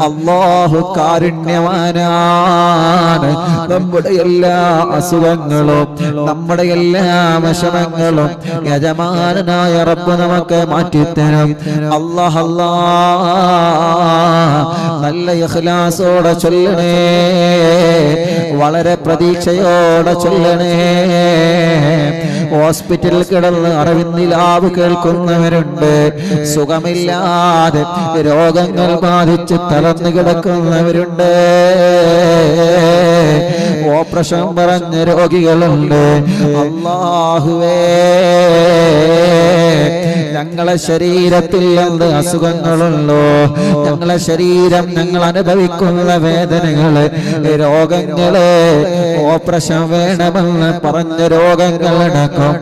അല്ലാഹു കാരുണ്യവാനാണ്. നമ്മുടെ എല്ലാ അസുഖങ്ങളും നമ്മുടെ എല്ലാ വിഷമങ്ങളും യജമാനനായ റബ്ബ് നമുക്ക് മാറ്റിത്തരും. അല്ലാഹ് നല്ല ഇഖ്ലാസോടെ ചൊല്ലണേ, വളരെ പ്രതീക്ഷയോടെ ചൊല്ലണേ. ഹോസ്പിറ്റലിൽ കിടന്ന് അറിവിന്നിലാവ് കേൾക്കുന്നവരുണ്ട്, സുഖമില്ലാതെ രോഗങ്ങൾ ബാധിച്ച് തളർന്നു കിടക്കുന്നവരുണ്ട്, ഓപ്പറേഷൻ പറഞ്ഞ രോഗികളുണ്ട്. അല്ലാഹുവേ, ഞങ്ങളെ ശരീരത്തിൽ എന്ത് അസുഖങ്ങളുണ്ടോ, ഞങ്ങളെ ശരീരം ഞങ്ങൾ അനുഭവിക്കുന്ന വേദനകള്, രോഗങ്ങള്, ഓപ്പറേഷൻ വേണമെന്ന് പറഞ്ഞ രോഗങ്ങളടക്കം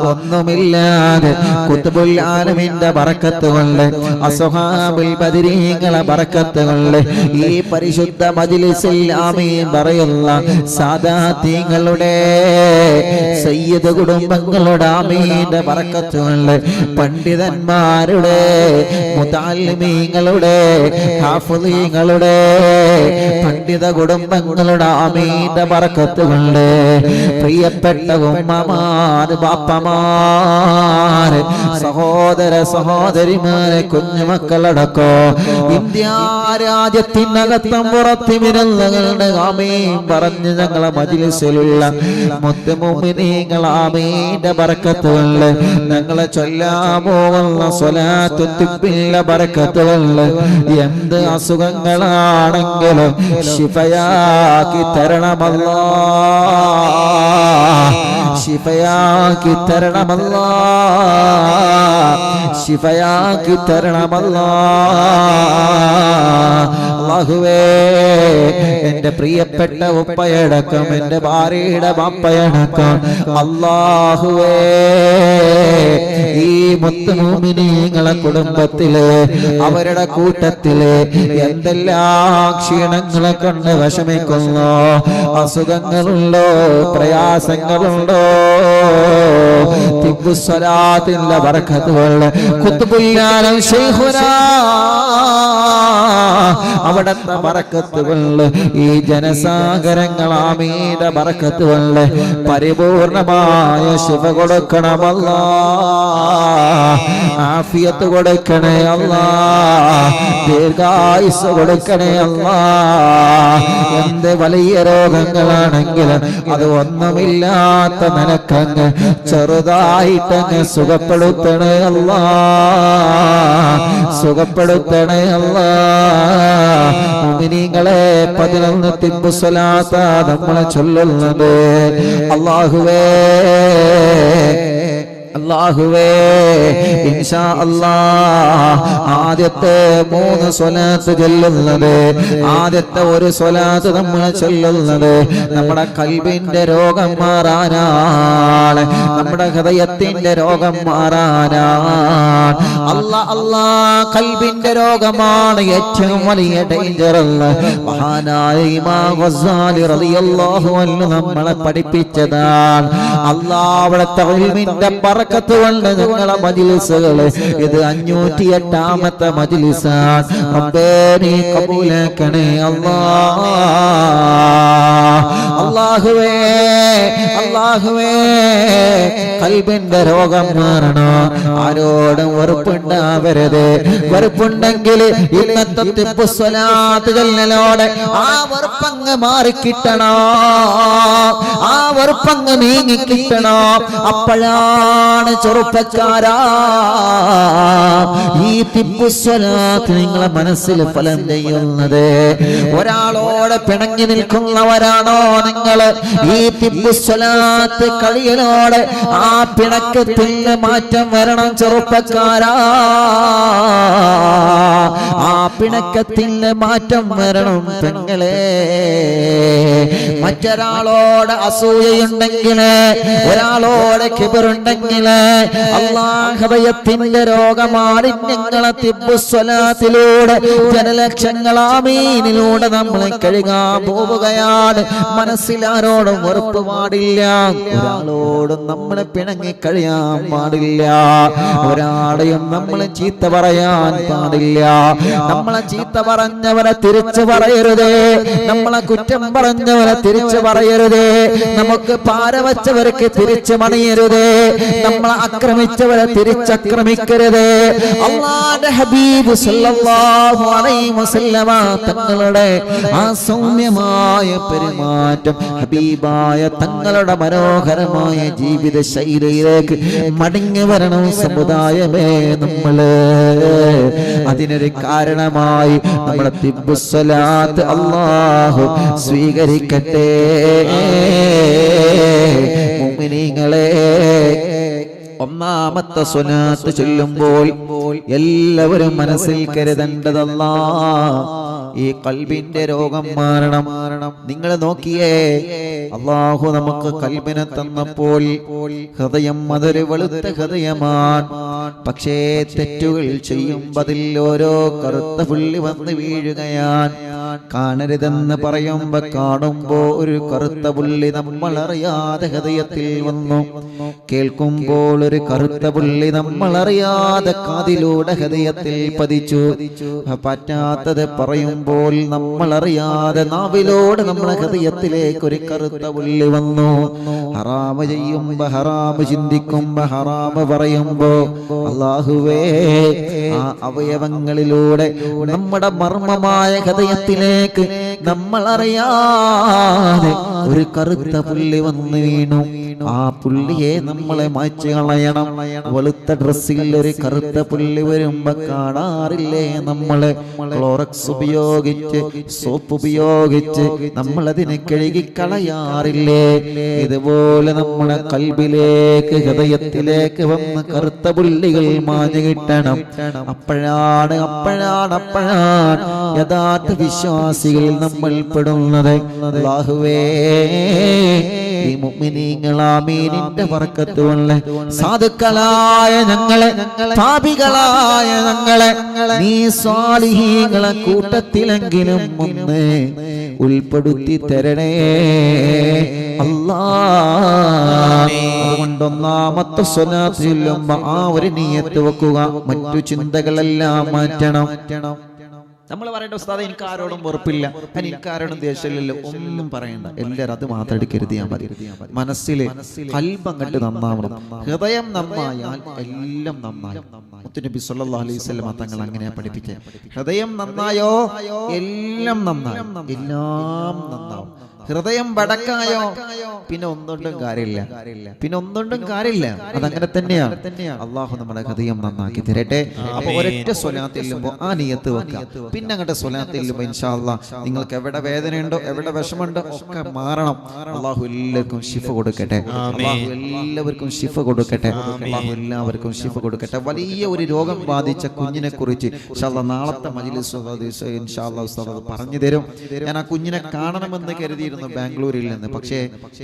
ഒന്നുമില്ലാതെ ഖുത്ബുൽ ആലമീന്റെ ബറക്കത്ത് കൊണ്ട്, അസ്ഹാബുൽ ബദരീങ്ങളെ ബറക്കത്ത് കൊണ്ട്, ഈ പരിശുദ്ധ മജ്ലിസിൽ ആമീൻ പറയുന്ന സാദാതീങ്ങളുടെ സയ്യിദ് കുടുംബങ്ങളുടെ ആമീന്റെ ബറക്കത്ത് കൊണ്ട്, പണ്ഡിതന്മാരുടെ മുതഅല്ലിമീങ്ങളുടെ ഹാഫിളീങ്ങളുടെ പണ്ഡിത കുടുംബങ്ങളുടെ ആമീന്റെ ബറക്കത്ത് കൊണ്ട്, പ്രിയപ്പെട്ട ഉമ്മമാർ, ബാപ്പമാര്, സഹോദര സഹോദരിമാരെ, കുഞ്ഞുമക്കളടക്കോ ഇന്ത്യ രാജ്യത്തിനകത്തും പുറത്തുമിരുന്നകളുടെ ആമീൻ പറഞ്ഞ് ഞങ്ങളെ മജ്ലിസിലുള്ള മുത്തുമുഅ്മിനീങ്ങൾ ആമീന്റെ ബറക്കത്ത് കൊണ്ട്, ഞങ്ങളെ ചൊല്ലാൻ പോകുന്ന സ്വലാത്തു തിബ്ബിന്റെ ബറക്കത്ത് കൊണ്ട് എന്ത് അസുഖങ്ങളാണെങ്കിലും ശിഫയാക്കി തരണമല്ലാ, ശിഫയാക്കി തരണമല്ലാ, ശിഫയാക്കി തരണമല്ലാ. അല്ലാഹുവേ, എന്റെ പ്രിയപ്പെട്ട ഉപ്പയടക്കം എന്റെ ഭാര്യയുടെ ബാപ്പയടക്കം അല്ലാഹുവേ, ഈ മുത്തുമുഅ്മിനീങ്ങളെ കുടുംബത്തില് അവരുടെ കൂട്ടത്തില് എന്തെല്ലാം ക്ഷീണങ്ങളെ കൊണ്ട് വിഷമിക്കുന്നു, അസുഖങ്ങളുണ്ടോ, പ്രയാസങ്ങളുണ്ടോ, തിബ്ബുസ്സലാത്തിന്റെ ബറക്കത്ത് കൊണ്ട് ഖുത്ബുൽ ആലം ശൈഖുനാ അവിടത്തെ ബറക്കത്ത് കൊണ്ട്, ഈ ജനസാഗരങ്ങൾ ആമീന്റെ ബറക്കത്ത് കൊണ്ട് പരിപൂർണമായ ശിഫ കൊടുക്കണമല്ലാ, ആഫിയത്ത് കൊടുക്കണേ അല്ലാ, ദീർഘായുസ് കൊടുക്കണേ അല്ലാ. എന്ത് വലിയ രോഗങ്ങളാണെങ്കിലും അത് ഒന്നുമില്ലാത്ത നിനക്കങ്ങ് ചെറുതായിട്ടങ്ങ് സുഖപ്പെടുത്തണേ അല്ലാ, സുഖപ്പെടുത്തണേ അല്ലാ. മുഅ്മിനീങ്ങളെ 11 തിബ്ബു സ്വലാത്ത നമ്മളെ ചൊല്ലുന്നത്. അല്ലാഹുവേ, അല്ലാഹുവേ, ഇൻഷാ അല്ലാഹ് ആദ്യത്തെ 3 സ്വലാത്ത് ചൊല്ലുന്നത്, ആദ്യത്തെ ഒരു സ്വലാത്ത് നമ്മൾ ചൊല്ലുന്നത് നമ്മുടെ കൽബിന്റെ രോഗം മാറാനാണ്, നമ്മുടെ ഹൃദയത്തിന്റെ രോഗം മാറാനാണ്. കൽബിന്റെ രോഗമാണ് ഏറ്റവും വലിയ ഡേഞ്ചർ എന്ന് മഹാനായ ഇമാം ഗസാലി റളിയല്ലാഹു അൻഹു നമ്മളെ പഠിപ്പിച്ചതാണ്. അല്ലാഹുവിന്റെ ഇൽമിന്റെ ബറക്കത്ത് കൊണ്ട് ഞങ്ങളെ മജ്ലിസുകള് ഇത് 508ാമത്തെ മജ്ലിസാണ്. റബ്ബേ, നീ കബൂലാക്കണേ അല്ലാഹ്. അല്ലാഹുവേ, അല്ലാഹുവേ, കൽബിന്റെ രോഗം മാറണോ, ആരോടും വെറുപ്പുണ്ടാവരുത്. വെറുപ്പുണ്ടെങ്കിൽ ഇന്നത്തെ തിബ്ബു സ്വലാത്ത് ചൊല്ലലോടെ ആ വെറുപ്പങ്ങ് മാറിക്കിട്ടണോ, ആ വെറുപ്പങ്ങ് നീങ്ങിക്കിട്ടണോ. അപ്പോഴാണ് ചെറുപ്പക്കാരാ ഈ തിബ്ബു സ്വലാത്ത് നിങ്ങളെ മനസ്സിൽ ഫലം ചെയ്യുന്നത്. ഒരാളോട് പിണങ്ങി നിൽക്കുന്നവരാണോ നിങ്ങൾ? ഈ തിബ്ബു സ്വലാത്ത് കളിയലോടെ ആ പിണക്കത്തിന് മാറ്റം വരണം ചെറുപ്പക്കാരാ, ആ പിണക്കത്തിന് മാറ്റം വരണം പെങ്ങളെ. മറ്റൊരാളോട് അസൂയയുണ്ടെങ്കിൽ, ഒരാളോട് കിബറുണ്ടെങ്കിൽ, അല്ലാഹുവയത്തിന്റെ രോഗമാലിന്യങ്ങളെ തിബ്ബുസ്വലാത്തിലൂടെ ജനലക്ഷങ്ങൾ ആമീനിലൂടെ നമ്മൾ കഴുകാൻ പോവുകയാണ്. മനസ്സിലാരോടും വെറുപ്പ് പാടില്ല, ഒരാളോടും നമ്മളെ പിണങ്ങി കഴിയാൻ പാടില്ല, ഒരാളെയും നമ്മൾ ചീത്ത പറയാൻ പാടില്ല. നമ്മളെ ചീത്ത പറഞ്ഞവരെ തിരിച്ചു പറയരുതേ, നമ്മളെ കുറ്റം പറഞ്ഞവരെ തിരിച്ചു പറയരുതേ, നമുക്ക് പാരവച്ചവർക്ക് തിരിച്ചു മണിയരുതേ, നമ്മളെ ആക്രമിച്ചവരെ തിരിച്ചക്രമിക്കരുതേ. അല്ലാഹുവിന്റെ ഹബീബ് സല്ലല്ലാഹു അലൈഹി വസല്ലമ തങ്ങളുടെ ആ സൗമ്യമായ പെരുമാറ്റം, ഹബീബായ തങ്ങളുടെ മനോഹരമായ ജീവിത ശൈലിയിലേക്ക് മടങ്ങി വരണം സമുദായമേ നമ്മള്. അതിനൊരു കാരണമായി നമ്മളെ തിബ്ബുസ്സലാത്ത് അല്ലാഹു സ്വീകരിക്കട്ടെ. മുഅ്മിനീങ്ങളെ, ഒന്നാമത്തെ സ്വലാത്ത് ചൊല്ലുമ്പോൾ എല്ലാവരും മനസ്സിൽ കരുതേണ്ടതല്ലാ, ഈ ഖൽബിന്റെ രോഗം മാറണം. നിങ്ങൾ നോക്കിയേ, അല്ലാഹു നമുക്ക് ഖൽബിനെ തന്നപ്പോൾ ഹൃദയം അതൊരു വെളുത്ത ഹൃദയമാണ്. പക്ഷേ തെറ്റുകൾ ചെയ്യുമ്പോൾ അതിൽ ഓരോ കറുത്ത പുള്ളി വന്ന് വീഴുകയാണ്. കാണരുതെന്ന് പറയുമ്പോ കാണുമ്പോ ഒരു കറുത്ത പുള്ളി നമ്മൾ അറിയാതെ ഹൃദയത്തിൽ വന്നു. കേൾക്കുമ്പോൾ ഒരു കറുത്ത പുള്ളി നമ്മൾ അറിയാതെ കാതിലൂടെ ഹൃദയത്തിൽ പതിച്ചു. പറ്റാത്തത് പറയുമ്പോൾ നമ്മൾ അറിയാതെ നാവിലൂടെ നമ്മളെ ഹൃദയത്തിലേക്ക് ഒരു കറുത്ത പുള്ളി വന്നു. ഹറാമ് ചെയ്യുമ്പോ ഹറാമ് ചിന്തിക്കുമ്പോ ഹറാമ് പറയുമ്പോ അല്ലാഹുവേ, ആ അവയവങ്ങളിലൂടെ നമ്മുടെ മർമ്മമായ ഹൃദയത്തിലേക്ക് നമ്മൾ അറിയാതെ ഒരു കറുത്ത പുള്ളി വന്ന് വീണു. ആ പുള്ളിയെ നമ്മളെ മായ്ച്ചു കളയണം. വെളുത്ത ഡ്രസ്സിൽ ഒരു കറുത്ത പുള്ളി വരുമ്പോ കാണാറില്ലേ നമ്മള് ക്ലോറക്സ് ഉപയോഗിച്ച്, സോപ്പ് ഉപയോഗിച്ച് നമ്മളതിനെ കഴുകി കളയാറില്ലേ? ഇതുപോലെ നമ്മളെ ഖൽബിലേക്ക്, ഹൃദയത്തിലേക്ക് വന്ന് കറുത്ത പുള്ളികൾ മാഞ്ഞു കിട്ടണം. അപ്പോഴാണ് യഥാർത്ഥ വിശ്വാസികളിൽ നമ്മൾ പെടുന്നത്. അല്ലാഹുവേ, ഈ മുഅ്മിനീങ്ങൾ ആമീനിന്റെ ബർക്കത്ത് കൊണ്ട് സാധുക്കളായ ഞങ്ങളെ, പാപികളായ ഞങ്ങളെ നീ സ്വാലിഹീങ്ങളെ കൂട്ടത്തിലെങ്കിലും ഒന്ന് ഉൾപ്പെടുത്തി തരണേ അല്ലാഹ്. അതുകൊണ്ട് ഒന്നാമത്തെ സ്വലാത്ത് ചൊല്ലുമ്പോ ആ ഒരു നിയ്യത്ത് വെക്കുക, മറ്റു ചിന്തകളെല്ലാം മാറ്റണം. നമ്മൾ പറയേണ്ട ഉസ്താദേ, എനിക്ക് ആരോടും വെറുപ്പില്ല, എനിക്ക് ആരോടും ദേഷ്യമില്ലല്ലോ, ഒന്നും പറയണ്ട. എല്ലാവരും അത് മാത്രം എടുക്കരുതിയാൽ മതി. മനസ്സിൽ ഖൽബ് അങ്ങട്ട് നന്നാവണം. ഹൃദയം നന്നായാൽ എല്ലാം നന്നായി. മുത്തുനബി സല്ലല്ലാഹു അലൈഹി വസല്ലം തങ്ങൾ അങ്ങനെയാ പഠിപ്പിച്ചത്. ഹൃദയം നന്നായോ എല്ലാം നന്നായി, എല്ലാം നന്നാവും. ഹൃദയം വടക്കായോ പിന്നെ ഒന്നുകൊണ്ടും കാര്യമില്ല, അതങ്ങനെ തന്നെയാണ്. അള്ളാഹു നമ്മുടെ ഹൃദയം നന്നാക്കി തരട്ടെ. അപ്പൊ ഒരൊറ്റ സ്വലാത്ത് ചെല്ലുമ്പോൾ ആ നിയത്ത് വെക്കാം. പിന്നെ അങ്ങോട്ട് സ്വലാത്ത് ചെല്ലുമ്പോൾ ഇൻഷാ അല്ലാഹ് നിങ്ങൾക്ക് എവിടെ വേദനയുണ്ടോ, എവിടെ വിഷമുണ്ടോ ഒക്കെ മാറണം. അള്ളാഹു എല്ലാവർക്കും ശിഫ കൊടുക്കട്ടെ. അള്ളാഹു എല്ലാവർക്കും ശിഫ കൊടുക്കട്ടെ. അള്ളാഹു എല്ലാവർക്കും ശിഫ കൊടുക്കട്ടെ. വലിയ ഒരു രോഗം ബാധിച്ച കുഞ്ഞിനെ കുറിച്ച് ഇൻഷാ അല്ലാഹ് നാളത്തെ മജ്‌ലിസ് ഇൻഷാ അല്ലാഹ് ഉസ്താദ് പറഞ്ഞു തരും. ഞാൻ ആ കുഞ്ഞിനെ കാണണമെന്ന് കരുതിയിരുന്നു ബാംഗ്ലൂരിൽ നിന്ന്, പക്ഷേ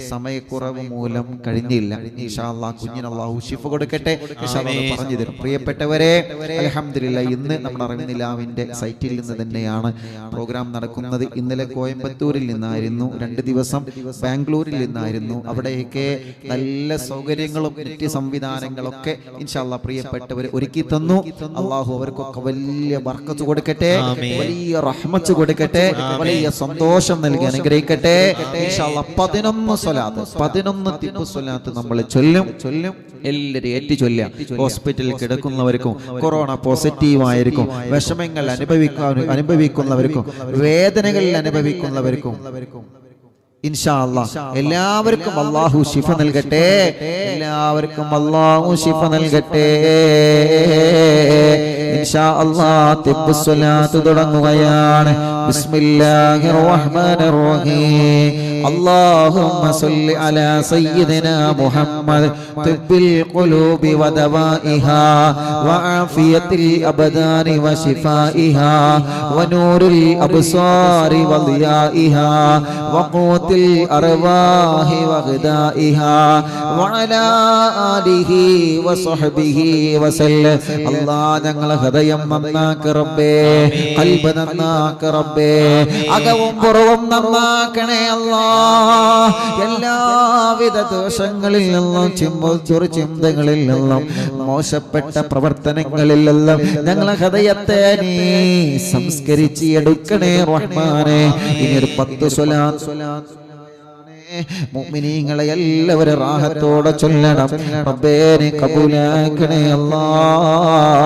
സമയക്കുറവ് മൂലം കഴിഞ്ഞില്ല. ഇൻഷാ അല്ലാഹ് കുഞ്ഞിന് അല്ലാഹു ശിഫ കൊടുക്കട്ടെ. ഇൻഷാ അല്ലാഹ് പറഞ്ഞു തരും. പ്രിയപ്പെട്ടവരെ, അൽഹംദുലില്ലാഹ് ഇന്ന് നമ്മുടെ അറിവിനിലാവിന്റെ സൈറ്റിൽ നിന്ന് തന്നെയാണ് പ്രോഗ്രാം നടക്കുന്നത്. ഇന്നലെ കോയമ്പത്തൂരിൽ നിന്നായിരുന്നു, 2 ദിവസം ബാംഗ്ലൂരിൽ നിന്നായിരുന്നു. അവിടെയൊക്കെ നല്ല സൗകര്യങ്ങളും നെറ്റ് സംവിധാനങ്ങളൊക്കെ ഇൻഷാ അല്ലാഹ് പ്രിയപ്പെട്ടവർ ഒരുക്കി തന്നു. അല്ലാഹു അവർക്കൊക്കെ വലിയ ബർക്കത്ത് കൊടുക്കട്ടെ, വലിയ റഹ്മത്ത് കൊടുക്കട്ടെ, വലിയ സന്തോഷം നൽകി അനുഗ്രഹിക്കട്ടെ. ഇൻഷാ അല്ലാഹ് 11 തിബ്ബ് സ്വലാത്ത് നമ്മൾ ചൊല്ലും. എല്ലാവരും ഏറ്റു ചൊല്ലുക. ഹോസ്പിറ്റലിൽ കിടക്കുന്നവർക്കും, കൊറോണ പോസിറ്റീവ് ആയിരിക്കും, വിഷമങ്ങൾ അനുഭവിക്കുന്നവർക്കും, വേദനകൾ അനുഭവിക്കുന്നവർക്കും ഇൻഷാ അല്ലാഹ് എല്ലാവർക്കും അല്ലാഹു ശിഫ നൽകട്ടെ. എല്ലാവർക്കും അല്ലാഹു ശിഫ നൽകട്ടെ ഇൻഷാ അല്ലാഹ്. തിബ്ബ് സ്വലാത്ത് തുടങ്ങുകയാണ്. ബിസ്മില്ലാഹിർ റഹ്മാനിർ റഹീം اللهم صل على سيدنا محمد طب القلوب ودوائها وعافية الأبدان وشفائها ونور الأبصار وضيائها وقوت الأرواح وغذائها وعلى آله وصحبه وسلم الله ഞങ്ങൾ ഹൃദയം നന്നാക്ക് റബ്ബേ ഖൽബ് നന്നാക്ക് റബ്ബേ അകവും പുറവും നന്നാക്കണേ അല്ലാഹ് എല്ലാവിധ ദോഷങ്ങളിൽ നിന്നും ചിന്തകളിൽ നിന്നും മോശപ്പെട്ട പ്രവർത്തനങ്ങളിൽ നിന്നും ഞങ്ങളെ ഹൃദയത്തെ നീ സംസ്കരിച്ച് എടുക്കണേ റഹ്മാനേ ഇനിയൊരു 10 സ്വലാത്ത് മുഅ്മിനീങ്ങളെ എല്ലാവരും റാഹത്തോടെ ചൊല്ലണം റബ്ബേ നീ കബൂലാക്കണേ അല്ലാഹ്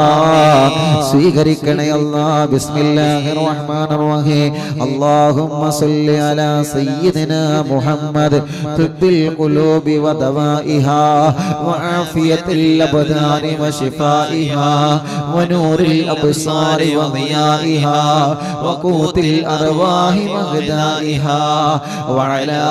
സ്വീകരിക്കണേ അല്ലാഹ് ബിസ്മില്ലാഹിർ റഹ്മാനിർ റഹീം അല്ലാഹുമ്മ സ്വല്ലി അലാ സയ്യിദിനാ മുഹമ്മദ് തിബ്ബിൽ ഖുലൂബി വദവാഇഹാ വആഫിയത്തിൽ അബ്ദാനി വശിഫാഇഹാ വനൂറിൽ അബ്സാരി വദിയാഇഹാ വഖൂത്തിൽ അർവാഹി വഗ്ദാഇഹാ വഅലാ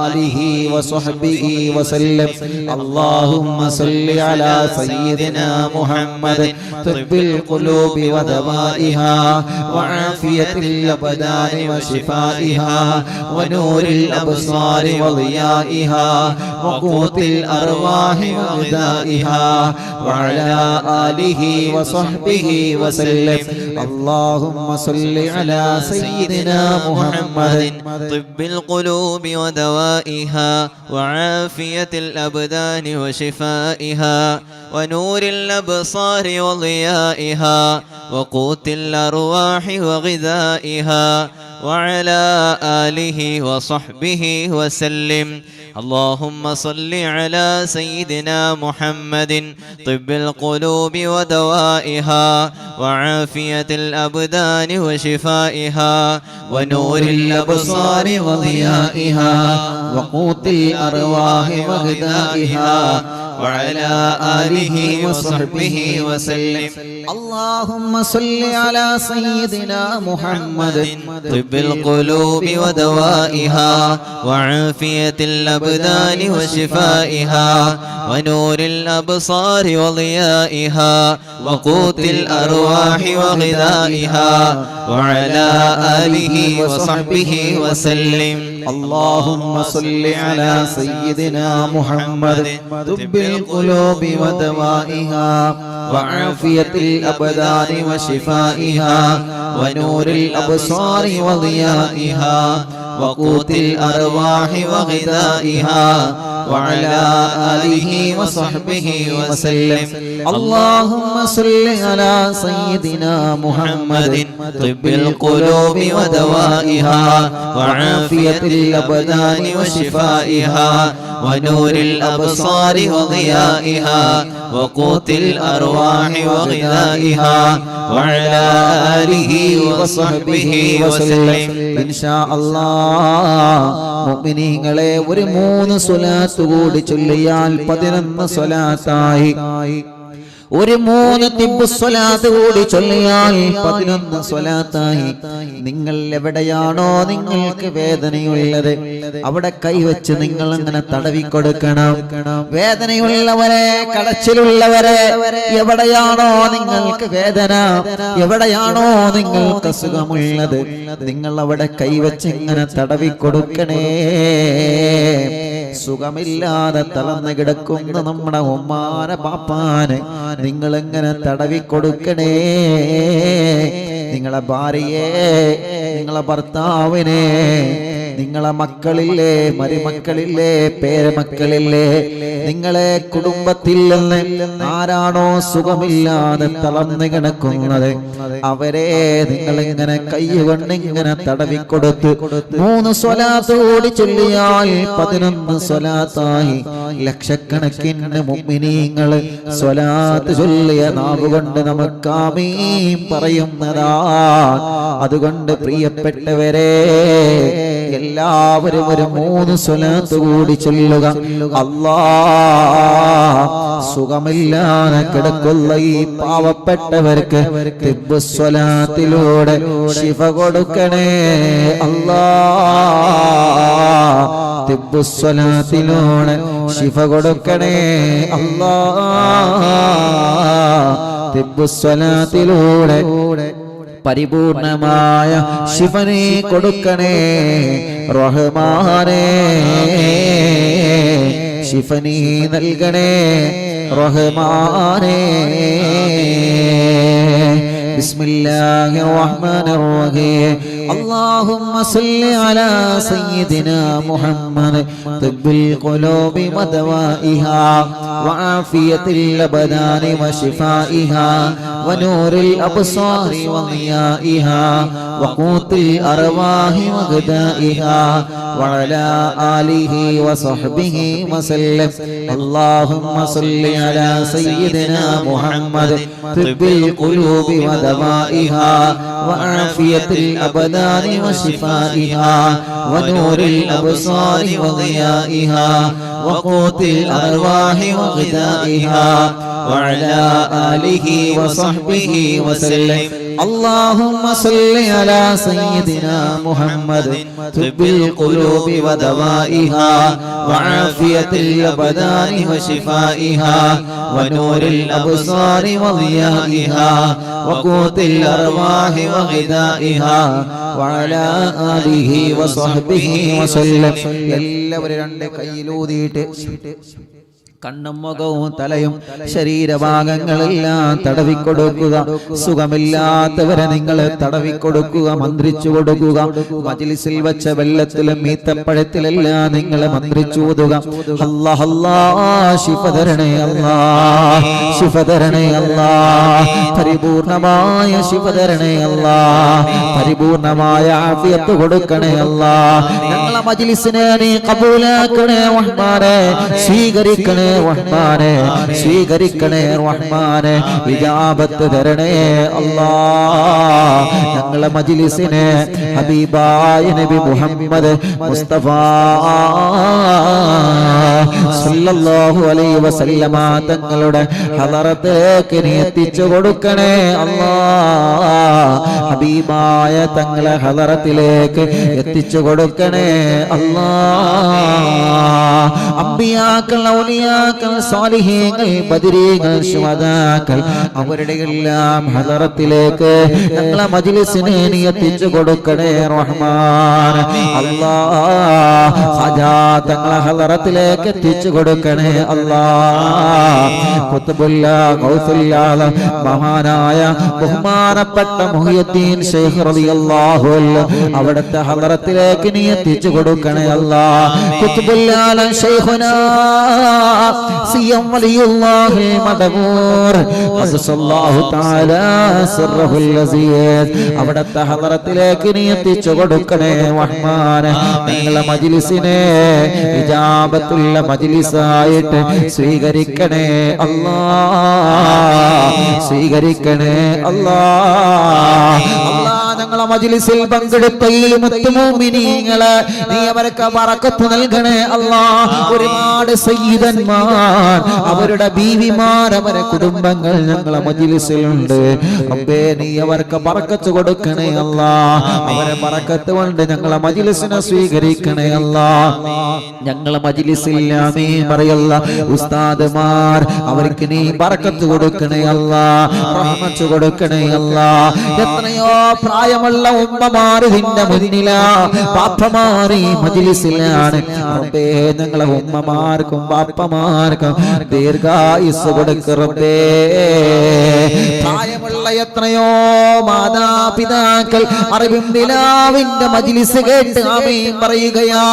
آله وصحبه وسلم اللهم صل على سيدنا محمد طب القلوب ودوائها وعافية الأبدان وشفائها ونور الأبصار وضيائها وقوت الأرواح وغذائها وعلى آله وصحبه وسلم اللهم صل على سيدنا محمد طب القلوب ودوائها وعافية الأبدان وشفائها ونور الأبصار وضيائها وقوت الأرواح وغذائها وعلى آله وصحبه وسلم اللهم صل على سيدنا محمد طب القلوب ودوائها وعافية الأبدان وشفائها ونور الأبصار وضيائها وقوت الأرواح وغذائها وعلى آله وصحبه وسلم اللهم صل على سيدنا محمد طب القلوب ودوائها وعافية الأبدان وشفائها ونور الأبصار وضيائها وقوت الأرواح وغذائها وعلى آله وصحبه وسلم اللهم صل على سيدنا محمد طب القلوب ودوائها وعافية الأبدان وشفائها ونور الأبصار وضيائها وقوت الأرواح وغذائها وعلى آله وصحبه وسلم اللهم صل على سيدنا محمد طب القلوب ودوائها وعافية الأبدان وشفائها ونور الأبصار وضيائها وقوت الأرواح وغذائها وعلى آله وصحبه وسلم إن شاء الله മുഅ്മിനീങ്ങളെ ഒരു 3 സ്വലാത്ത് കൂടി ചൊല്ലിയാൽ 11 സ്വലാത്തായി ഒരു 3 തിബ്ബ് സ്വലാത്ത് കൂടി ചൊല്ലിയാൽ 11 സ്വലാത്തായി നിങ്ങൾ എവിടെയാണോ നിങ്ങൾക്ക് വേദനയുള്ളത് അവിടെ കൈവച്ച് നിങ്ങൾ അങ്ങനെ തടവി കൊടുക്കണം വേദനയുള്ളവരെ കടച്ചിലുള്ളവരെ എവിടെയാണോ നിങ്ങൾക്ക് വേദന എവിടെയാണോ നിങ്ങൾക്ക് അസുഖമുള്ളത് നിങ്ങൾ അവിടെ കൈവച്ച് ഇങ്ങനെ തടവി കൊടുക്കണേ സുഖമില്ലാതെ തളർന്നു കിടക്കുന്ന നമ്മുടെ ഉമ്മാനെ പാപ്പാനെ നിങ്ങൾ എങ്ങനെ തടവി കൊടുക്കണേ നിങ്ങളെ ഭാര്യയെ നിങ്ങളെ ഭർത്താവിനെ നിങ്ങളെ മക്കളില്ലേ മരുമക്കളില്ലേ പേരമക്കളില്ലേ നിങ്ങളെ കുടുംബത്തിൽ നിന്ന് ആരാണോ സുഖമില്ലാതെ തളർന്നു കിടക്കുന്നത് അവരെ നിങ്ങൾ ഇങ്ങനെ കൈകൊണ്ട് ഇങ്ങനെ തടവിക്കൊടുത്ത് 3 സ്വലാത്ത് കൂടി ചൊല്ലിയാൽ 11 സ്വലാത്തായി ലക്ഷക്കണക്കിന് മുഅ്മിനീങ്ങൾ സ്വലാത്ത് ചൊല്ലിയ നാവുകൊണ്ട് നമുക്ക് ആമീൻ പറയുന്നതാ അതുകൊണ്ട് പ്രിയപ്പെട്ടവരെ എല്ലാവരും ഒരു 3 സ്വലാത്ത് കൂടി ചൊല്ലുക. അല്ലാഹ് സുഖമില്ലാതെ കിടക്കുന്ന ഈ പാവപ്പെട്ടവർക്ക് തിബ്ബു സ്വലാത്തിലൂടെ ശിഫ കൊടുക്കണേ അല്ലാഹ്. തിബ്ബു സ്വലാത്തിലൂടെ ശിഫ കൊടുക്കണേ അല്ലാഹ്. തിബ്ബു സ്വലാത്തിലൂടെ പരിപൂർണമായ ശിഫനെ കൊടുക്കണേ റഹ്മാനേ. ശിഫനി നൽകണേ റഹ്മാനേ. ബിസ്മില്ലാഹിർ റഹ്മാനിർ റഹീം. اللهم صل على سيدنا محمد طب القلوب ودوائها وعافية الأبدان وشفائها ونور الأبصار وضيائها وقوت الأرواح وغذائها وعلى آله وصحبه وسلم. اللهم صل على سيدنا محمد طب القلوب ودوائها وعافية الأبدان وشفائها ونور الأبصار وضيائها وقوت الأرواح وغذائها وعلى آله وصحبه وسلم. اللهم صل على سيدنا محمد طب القلوب ودوائها وعافية الأبدان وشفائها ونور الأبصار وضيائها وقوت الأرواح وغذائها وعلى آله وصحبه وسلم. എല്ലാവരും രണ്ട് കൈയിലൂതിയിട്ട് കണ്ണും മുഖവും തലയും ശരീരഭാഗങ്ങളെല്ലാം തടവിക്കൊടുക്കുക. സുഖമില്ലാത്തവരെ നിങ്ങൾ തടവിക്കൊടുക്കുക, മന്ത്രിച്ചു കൊടുക്കുക. മജ്ലിസിൽ വെച്ച വെള്ളത്തിലും ഈത്തപ്പഴത്തിലെല്ലാം നിങ്ങൾ മന്ത്രിച്ചൂതുക. അല്ലാഹ് അല്ലാഹ് ശിഫ തരണേ അല്ലാഹ്, ശിഫ തരണേ അല്ലാഹ്, പരിപൂർണമായ ശിഫ തരണേ അല്ലാഹ്, പരിപൂർണമായ ആഫിയത്ത് കൊടുക്കണേ അല്ലാഹ്. ഞങ്ങളെ മജ്ലിസിനെ നീ ഖബൂലാക്കണേ റഹ്മാനേ, സ്വീകരിക്കണേ റഹ്മാനേ, സ്വീകരിക്കണേ റഹ്മാനേ, ഇജാബത്ത് തരണേ അല്ലാഹ്. ഞങ്ങളെ മജ്ലിസിനെ ഹബീബായ നബി മുഹമ്മദ് മുസ്തഫ സല്ലല്ലാഹു അലൈഹി വസല്ലമ തങ്ങളുടെ ഹളറത്തേക്ക് നീ എത്തിച്ചു കൊടുക്കണേ അല്ലാഹ്. ഹബീബായ തങ്ങളെ ഹളറത്തിലേക്ക് എത്തിച്ചു കൊടുക്കണേ അല്ലാഹ്. അംബിയാക്കൾ, ഔലിയാക്കൾ, സാലിഹീങ്ങൾ, ബദരീങ്ങൾ, ശുഹദാക്കൾ അവരുടെ എല്ലാം ഹളറത്തിലേക്ക് ഞങ്ങളെ മജ്ലിസിനെ നീ എത്തിച്ചു കൊടുക്കണേ റഹ്മാൻ അല്ലാഹ്. ഖജാ തങ്ങളെ ഹളറത്തിലേക്ക് എത്തിച്ചു കൊടുക്കണേ അല്ലാഹ്. ഖുത്ബുല്ലാ ഗൗസുല്ലാ മഹാനായ ബഹുമാനപ്പെട്ട മുഹിയുദ്ദീൻ ശൈഖ് റളിയല്ലാഹു അൻഹു അവിടുത്തെ ഹളറത്തിലേക്ക് നീ എത്തിച്ചു കൊടുക്കണേ അല്ലാഹ്. ഖുത്ബുല്ലാ ശൈഖുനാ സിയം വലിയുല്ലാഹി മദബൂർ ഖദ്സല്ലാഹു തആല സിർറുൽ അസീസ് അവിടുത്തെ ഹളറത്തിലേക്ക് നീ എത്തിച്ചു കൊടുക്കണേ റഹ്മാൻ. ഞങ്ങളെ മജ്ലിസിനെ ഇജാബത്തുള്ള മജ്ലിസായിട്ട് സ്വീകരിക്കണേ അല്ലാഹ്, സ്വീകരിക്കണേ അല്ലാഹ്. അല്ലാഹ് ഞങ്ങളെ മജ്ലിസിൽ പങ്കെടുത്ത ഈ മുഅ്മിനീങ്ങളെ നീ അവർക്ക് ബറക്കത്ത് നൽകണേ അല്ലാഹ്. ഒരുപാട് സയ്യിദന്മാർ, അവരുടെ ബീവിമാർ, അവരുടെ കുടുംബങ്ങൾ ഞങ്ങളെ മജ്ലിസിലുണ്ട്. റബ്ബേ നീ അവർക്ക് ബറക്കത്ത് കൊടുക്കണേ അല്ലാഹ്. അവരെ ബറക്കത്ത് കൊണ്ട് ഞങ്ങളെ മജ്ലിസിനെ സ്വീകരിക്കണേ അല്ലാഹ്. ഞങ്ങളെ മജ്ലിസിൽ ആമീൻ പറയല്ല ഉസ്താദുമാർ, അവർക്ക് നീ ബറക്കത്ത് കൊടുക്കണേ അല്ലാഹ്, റഹ്മത്ത് കൊടുക്കണേ അല്ലാഹ്. എത്രയോ പ്രായമുള്ള ഉമ്മമാർ ഇതിന്റെ മുന്നിലാ, പാപ്പമാർ ഈ മജ്ലിസിലാണ്. റബ്ബേ ഞങ്ങളെ ഉമ്മമാർക്കും ബാപ്പമാർക്കും ദീർഘായുസ് കൊടുക്ക് റബ്ബേ. പ്രായമുള്ള എത്രയോ മാതാപിതാക്കൾ അറിവും നിലാവിന്റെ മജ്ലിസ് കേട്ട് ആമീൻ പറയുകയാ.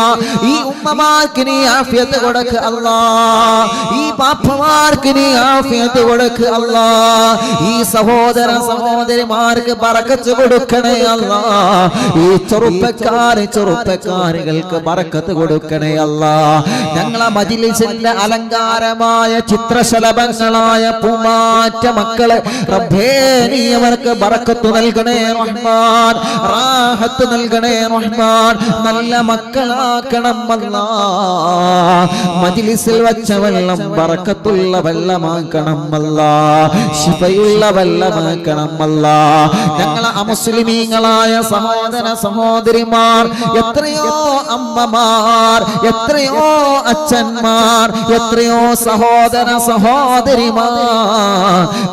ഈ ഉമ്മമാർക്ക് നീ ആഫിയത്ത് കൊടുക്ക് അല്ലാഹ്, ഈ പാപ്പമാർക്ക് നീ ആഫിയത്ത് കൊടുക്ക് അല്ലാഹ്. ഈ സഹോദര സഹോദരിമാർക്ക് ബറക്കത്ത് കൊടുക്കണേ അല്ലാഹ്. ഈ ചെറുപ്പക്കാരികൾക്ക് ബറക്കത്ത് കൊടുക്കണേ അല്ലാഹ്. ഞങ്ങളെ മജ്ലിസിന്റെ അലങ്കാരമായ ചിത്രശലഭങ്ങളായ പൂമാറ്റ മക്കളെ റബ്ബേ നീ അവർക്ക് ബറക്കത്ത് നൽകണേ റഹ്മാൻ, റാഹത്ത് നൽകണേ റഹ്മാൻ, നല്ല മക്കളാക്കണം അല്ലാ. മജ്ലിസിൽ വച്ച വെള്ളം ബറക്കത്തുള്ള വെള്ളമാക്കണം അല്ലാ, ശിഫയുള്ള വെള്ളമാക്കണം അല്ലാ. ഞങ്ങളെ അമുസ്ലിമീങ്ങളായ സഹോദര സഹോദരിമാർ, എത്രയോ അമ്മമാർ, എത്രയോ അച്ഛന്മാർ, എത്രയോ സഹോദര സഹോദരിമാർ,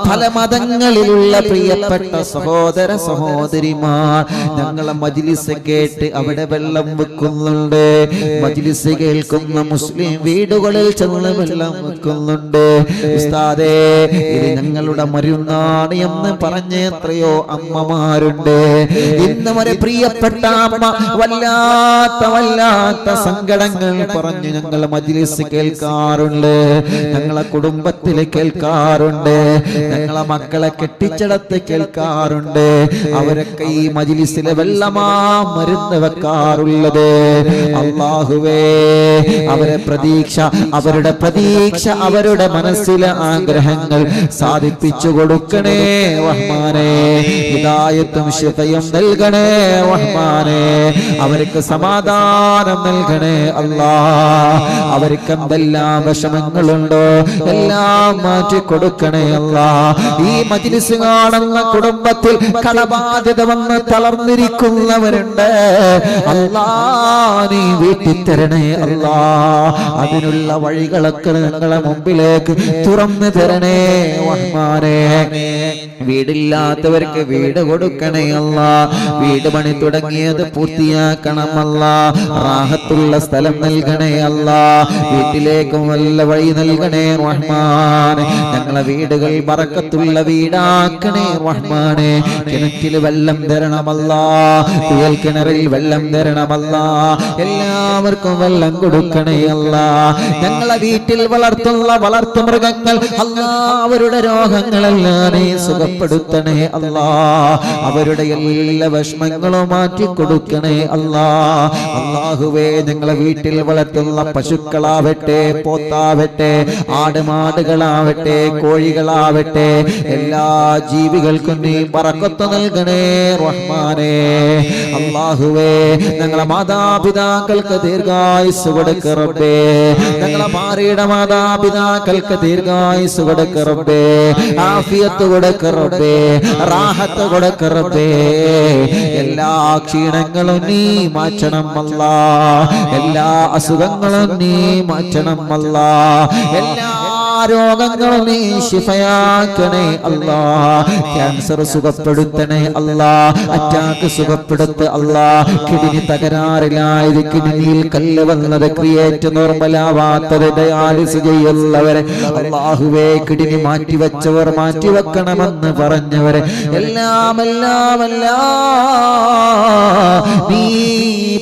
പല മതങ്ങളിലുള്ള പ്രിയപ്പെട്ട സഹോദര സഹോദരിമാർ ഞങ്ങളെ മജ്ലിസ് കേട്ട് അവിടെ വെള്ളം വെക്കുന്നുണ്ട്. മജ്ലിസ് കേൾക്കുന്ന മുസ്ലിം വീടുകളിൽ ചെന്ന് വെള്ളം വെക്കുന്നുണ്ട്. ഉസ്താദേ, ഇത് ഞങ്ങളുടെ മരുന്നാണ് എന്ന് പറഞ്ഞ എത്രയോ അമ്മമാരുണ്ട്. ഇന്ന് വരെ പ്രിയപ്പെട്ട അമ്മ വല്ലാത്ത സങ്കടങ്ങൾ പറഞ്ഞു ഞങ്ങൾ മജ്ലിസ് കേൾക്കാറുണ്ട്, ഞങ്ങളെ കുടുംബത്തിൽ കേൾക്കാറുണ്ട്, ഞങ്ങളെ മക്കളെ കെട്ടിച്ചടത്ത് കേൾക്കാറുണ്ട്. അവരൊക്കെ ഈ മജ്ലിസിലെ വെള്ളമാ മരുന്ന് വെക്കാറുള്ളത്. അല്ലാഹുവേ, അവരുടെ പ്രതീക്ഷ അവരുടെ മനസ്സിലെ ആഗ്രഹങ്ങൾ സാധിപ്പിച്ചു കൊടുക്കണേ റഹ്മാനേ. ഹിദായത്തും ശിഫയും നൽകണേ റഹ്മാനേ. അവർക്ക് സമാധാനം നൽകണേ അല്ലാ. അവർക്ക് എന്തെല്ലാം വിഷമങ്ങളുണ്ടോ എല്ലാം മാറ്റി കൊടുക്കണേ അല്ലാ. ഈ മജ്ലിസ് കാണുന്ന കുടുംബത്തിൽ കടബാധ്യത വന്ന് തളർന്നിരിക്കുന്നവരുണ്ട് അല്ലാ, നീ വീട്ടിൽ തരണേ അല്ലാ. അതിനുള്ള വഴികളൊക്കെ ഞങ്ങളെ മുമ്പിലേക്ക് തുറന്നു തരണേ റഹ്മാനേ. വീടില്ലാത്തവർക്ക് വീട് കൊടുക്കണേ അല്ലാ. വീട് പണി തുടങ്ങിയത് പൂർത്തിയാക്കണം അല്ലാ. റാഹത്തുള്ള സ്ഥലം നൽകണേ അല്ലാ. വീട്ടിലേക്കും വല്ല വഴി നൽകണേ റഹ്മാൻ. ഞങ്ങളെ വീടുകൾ ബറക്കത്തുള്ള വീടാക്കണേ റഹ്മാനെ. കിണറ്റിൽ വെള്ളം തരണമല്ലാ, കുഴൽ കിണറിൽ വെള്ളം തരണമല്ലാ. എല്ലാവർക്കും വെള്ളം കൊടുക്കണേ അല്ലാ. ഞങ്ങളെ വീട്ടിൽ വളർത്തുള്ള വളർത്തുമൃഗങ്ങൾ അല്ലാ, അവരുടെ രോഗങ്ങളെല്ലാം നീ സുഖപ്പെടുത്തണേ അല്ലാ. അവരുടെ എല്ലാ വിഷമങ്ങളും മാറ്റി കൊടുക്കണേ അല്ലാ. അല്ലാഹുവേ, ഞങ്ങളെ വീട്ടിൽ വളർത്തുന്ന പശുക്കളാവട്ടെ, പോത്താവട്ടെ, ആടുമാടുകളാവട്ടെ, കോഴികളാവട്ടെ, എല്ലാ ജീവികൾക്കും നീ ബറക്കത്ത് നൽകണേ റഹ്മാനേ. അല്ലാഹുവേ, ഞങ്ങളെ മാതാപിതാക്കൾക്ക് ദീർഘായുസ്സ് കൊടുക്ക് റബ്ബേ. ഞങ്ങളെ ഭാര്യയുടെ മാതാപിതാക്കൾക്ക് ദീർഘായുസ്സ് കൊടുക്ക് റബ്ബേ. ആഫിയത്ത് കൊടുക്ക് റബ്ബേ, റാഹത്ത് കൊടുക്ക് റബ്ബേ. എല്ലാ ക്ഷീണങ്ങളും നീ മാറ്റണം അല്ലാ. എല്ലാ അസുഖങ്ങളും നീ മാറ്റണം അല്ലാ. എല്ലാ രോഗങ്ങളും നീ ശിഫയാക്കണേ അല്ലാ. ക്യാൻസർ സുഖപ്പെടുത്തണേ അല്ലാ. അറ്റാക്ക് സുഖപ്പെടുത്ത അല്ലാ. കിഡ്നി തകരാറിലായത്, കിഡ്നിയിൽ കല്ല് വന്നത്, ക്രിയേറ്റ് നോർമലാവാത്തത്, ഡയാലിസ് ചെയ്യുന്നവരെ അല്ലാഹുവേ, കിഡ്നി മാറ്റിവെച്ചവർ മാറ്റിവെക്കണമെന്ന് പറഞ്ഞവരെ എല്ലാം നീ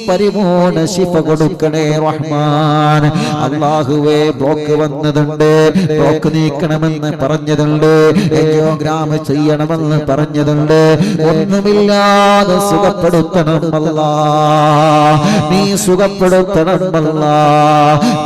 പരിപൂർണ ശിഫ കൊടുക്കണേ റഹ്മാൻ. അല്ലാഹുവേ, ബ്ലോക്ക് വന്നതുണ്ട്, ബ്ലോക്ക് നീക്കണമെന്ന് പറഞ്ഞതുണ്ട്, എൻജിയോഗ്രാം ചെയ്യണമെന്ന് പറഞ്ഞതുണ്ട്. ഒന്നുമില്ലാതെ സുഖപ്പെടുത്തണം അല്ലാ, നീ സുഖപ്പെടുത്തണം അല്ലാ.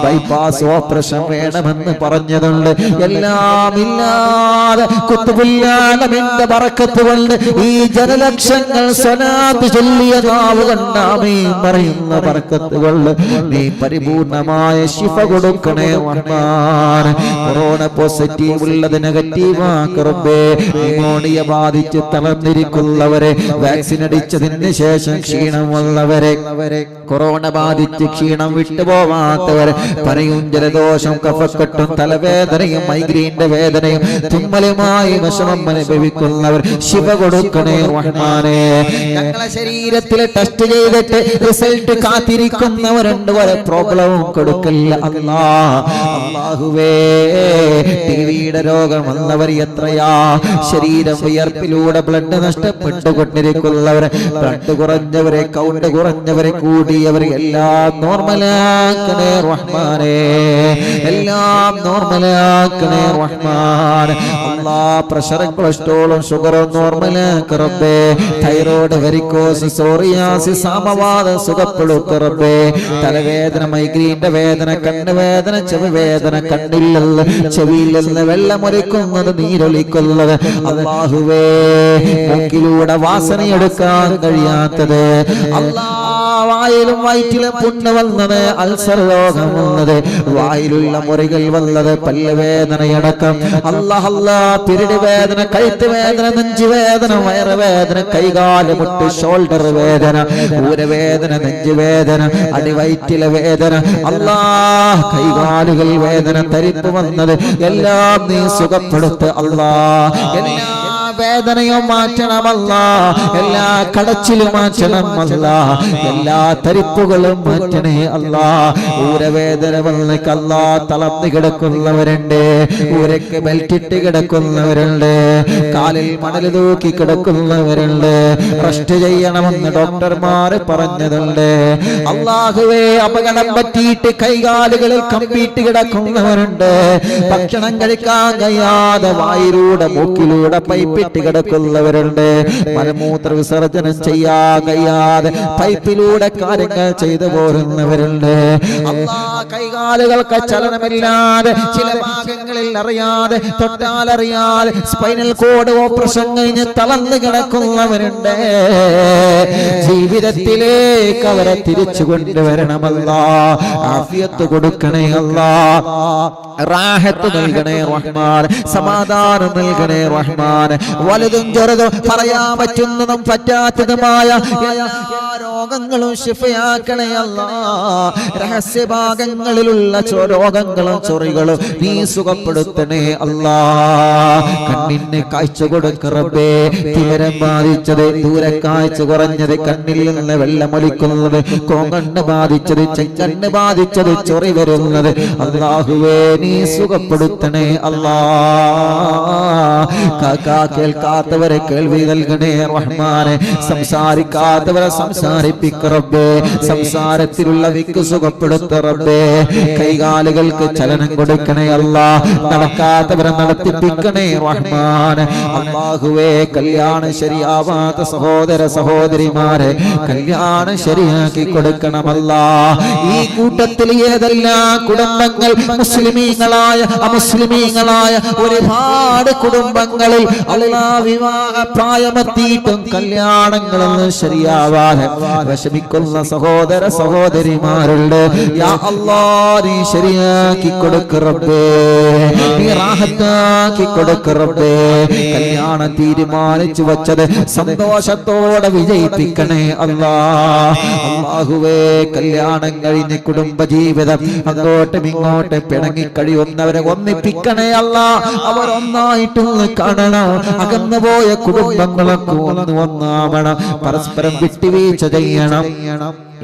ബൈപ്പാസ് ഓപ്പറേഷൻ വേണമെന്ന് പറഞ്ഞതുണ്ട്. എല്ലാം ഇല്ലാതെ കുത്തുബുല്ലാലമിന്റെ ബറക്കത്ത് കൊണ്ട് ഈ ജനലക്ഷങ്ങൾ സ്വലാത്ത് ചൊല്ലിയ നാവ് കണ്ടാമീൻ പറയുന്ന ബറക്കത്ത് കൊണ്ട് നീ പരിപൂർണമായ ശിഫ കൊടുക്കണേ റഹ്മാൻ. കൊറോണ പോസിറ്റീവ് ഉള്ളത് നെഗറ്റീവ് ആക്കറബേ. ന്യൂമോണിയ ബാധിച്ച് തളർന്നിരിക്കുന്നവരെ, വാക്സിൻ അടിച്ചതിന് ശേഷം ക്ഷീണം വന്നവരെ, കൊറോണ ബാധിച്ച് ക്ഷീണം വിട്ടുപോവാത്തവരെ, പറയും ജലദോഷം, കഫക്കെട്ടും, തലവേദനയും, മൈഗ്രീന്റെ വേദനയും, തുമ്മലുമായി വിഷമം അനുഭവിക്കുന്നവർ ശിവ കൊടുക്കണേ റഹ്മാനേ. ഞങ്ങളെ ശരീരത്തിൽ ടെസ്റ്റ് ചെയ്തിട്ട് റിസൾട്ട് കാത്തിരിക്കുന്നവരുണ്ട്, വരെ പ്രോബ്ലവും കൊടുക്കില്ല അല്ലാ. അല്ലാഹുവേ, ടിവിയുടെ രോഗം വന്നവർ എത്രയാ. ശരീരം വിയർപ്പിലൂടെ ബ്ലഡ് നഷ്ടപ്പെട്ടുകൊണ്ടിരിക്കുന്നവരെ, ബ്ലഡ് കുറഞ്ഞവരെ, കൗണ്ട് കുറഞ്ഞവരെ, കൂടിയവരെ എല്ലാം നോർമലാക്കണേ റഹ്മാനേ. എല്ലാം നോർമലാക്കണേ റഹ്മാൻ. അല്ലാ, പ്രഷറും കൊളസ്ട്രോളും ഷുഗറും നോർമലാക്ക റബ്ബേ. തൈറോയ്ഡ്, വെരിക്കോസ്, സോറിയാസിസ്, സാമവാദം സുഖപ്പെടുത്ത റബ്ബേ. തലവേദന, മൈഗ്രീന്റെ വേദന, കണ്ണുവേദന, ചെവിവേദന, കണ്ണിലുള്ള ചെവിയിൽ നിന്ന് വെള്ളമൊലിക്കുന്നത് നീരൊലിക്കുന്നത് അല്ലാഹുവേ മൂക്കിലൂടെ വാസനയെടുക്കാൻ കഴിയാത്തത് വായിലും വയറ്റിലും പുണ്ണ് വന്നത് അൾസർ രോഗം വന്നത് വായിലുള്ള മുറികൾ വന്നത് പല്ലുവേദനയടക്കം പിരിടി വേദന കഴുത്ത് വേദന നെഞ്ചുവേദന വയറുവേദന കൈകാല് മുട്ട് ഷോൾഡർ വേദന ഊരവേദന നെഞ്ചുവേദന അടിവയറ്റിലെ വേദന കൈകാലുകൾ വേദന തരിപ്പ് വന്നത് എല്ലാം നീ സുഖപ്പെടുത്ത് എല്ലാ വേദനയും മാറ്റണമല്ല എല്ലാ കടച്ചിലും മാറ്റണമല്ല എല്ലാ തരിപ്പുകളും മാറ്റണേ അല്ലാ ഊരവേദന വന്നേക്കല്ല തളർന്നു കിടക്കുന്നവരുണ്ട് ഊരക്ക് ബെൽറ്റിട്ട് കിടക്കുന്നവരുണ്ട് കാലിൽ മണൽ തൂക്കി കിടക്കുന്നവരുണ്ട് റെസ്റ്റ് ചെയ്യണമെന്ന് ഡോക്ടർമാർ പറഞ്ഞതുണ്ട് അല്ലാഹുവേ അപകടം പറ്റിയിട്ട് കൈകാലുകളിൽ കമ്പിയിട്ട് കിടക്കുന്നവരുണ്ട് ഭക്ഷണം കഴിക്കാൻ കഴിയാതെ വായിലൂടെ മൂക്കിലൂടെ പൈപ്പിട്ട് കിടക്കുന്നവരുണ്ട് മലമൂത്ര വിസർജനം ചെയ്യാൻ കഴിയാതെ പൈപ്പിലൂടെ കാര്യങ്ങൾ ചെയ്തു പോരുന്നവരുണ്ട് കൈകാലുകൾക്ക് ചലനമില്ലാതെ ചില ഭാഗങ്ങളിൽ അറിയാതെ തൊട്ടാൽ അറിയാതെ സ്പൈനൽ കോഡ് ഓപ്പറേഷൻ കഴിഞ്ഞ് തളർന്നു കിടക്കുന്നവരുണ്ട് ജീവിതത്തിലേക്ക് അവരെ തിരിച്ചു കൊണ്ടുവരണമല്ലാ ആഫിയത്ത് കൊടുക്കണേ അല്ലാ റാഹത്ത് നൽകണേ റഹ്മാൻ സമാധാനം നൽകണേ റഹ്മാൻ വലുതും ചെറുതും പറയാൻ പറ്റുന്നതും പറ്റാത്തതുമായ രോഗങ്ങളും ശിഫയാക്കണേ അല്ലാ രഹസ്യഭാഗങ്ങളിലുള്ള രോഗങ്ങളും ചൊറികളും നീ സുഖപ്പെടുത്തണേ അല്ലാ കണ്ണിന് കാഴ്ച കൊടുക്ക റബ്ബേ തീരം ബാധിച്ചത് ദൂരെ കാഴ്ച കുറഞ്ഞത് കണ്ണിൽ നിന്ന് വെള്ളമൊലിക്കുന്നത് കോങ്കണ്ണ് ബാധിച്ചത് ചെങ്കണ്ണ് ബാധിച്ചത് ചൊറി വരുന്നത് അല്ലാഹുവേ നീ സുഖപ്പെടുത്തണേ അല്ലാ കേൾക്കാത്തവരെ കേൾവി നൽകണേ റഹ്മാനെ സംസാരിക്കാത്തവരെ സംസാരിപ്പിക്ക റബ്ബേ സംസാരത്തിലുള്ള വിക്ക് സുഖപ്പെടുത്ത റബ്ബേ കൈകാലുകൾക്ക് ചലനം കൊടുക്കണേ അല്ലാ നടക്കാത്തവരെ നടത്തിപ്പിക്കണേ റഹ്മാൻ അല്ലാഹുവേ കല്യാണം ശരിയാവാത്ത സഹോദര സഹോദരിമാരെ കല്യാണം ശരിയാക്കി കൊടുക്കണമല്ലാ ഈ കൂട്ടത്തിൽ ഏതെല്ലാം കുടുംബങ്ങൾ മുസ്ലിമീങ്ങളായ അമുസ്ലിമീങ്ങളായ ഒരുപാട് കുടുംബങ്ങളിൽ അല്ലാ വിവാഹ പ്രായമെത്തിയിട്ടും കല്യാണങ്ങളൊന്നും ശരിയാവാതെ വിഷമിക്കുന്ന സഹോദര സഹോദരിമാരുണ്ട് യാ അല്ലാ നീ ശരിയാക്കി കൊടുക്ക റബ്ബേ നീ റാഹത്താക്കി കൊടുക്ക റബ്ബേ കല്യാണം തീരുമാനിച്ചു വച്ചത് സന്തോഷത്തോടെ വിജയിപ്പിക്കണേ അല്ലാ അല്ലാഹുവേ കല്യാണം കഴിഞ്ഞ് കുടുംബജീവിതം അങ്ങോട്ടും ഇങ്ങോട്ടും പിണങ്ങി കഴിയുന്നവരെ ഒന്നിപ്പിക്കണേ അല്ലാ അവർ ഒന്നായിട്ടൊന്ന് കാണണം അകന്നു പോയ കുടുംബങ്ങളൊക്കെ ഒന്ന് ഒന്നാവണം പരസ്പരം വിട്ടുവീഴ്ച ചെയ്യണം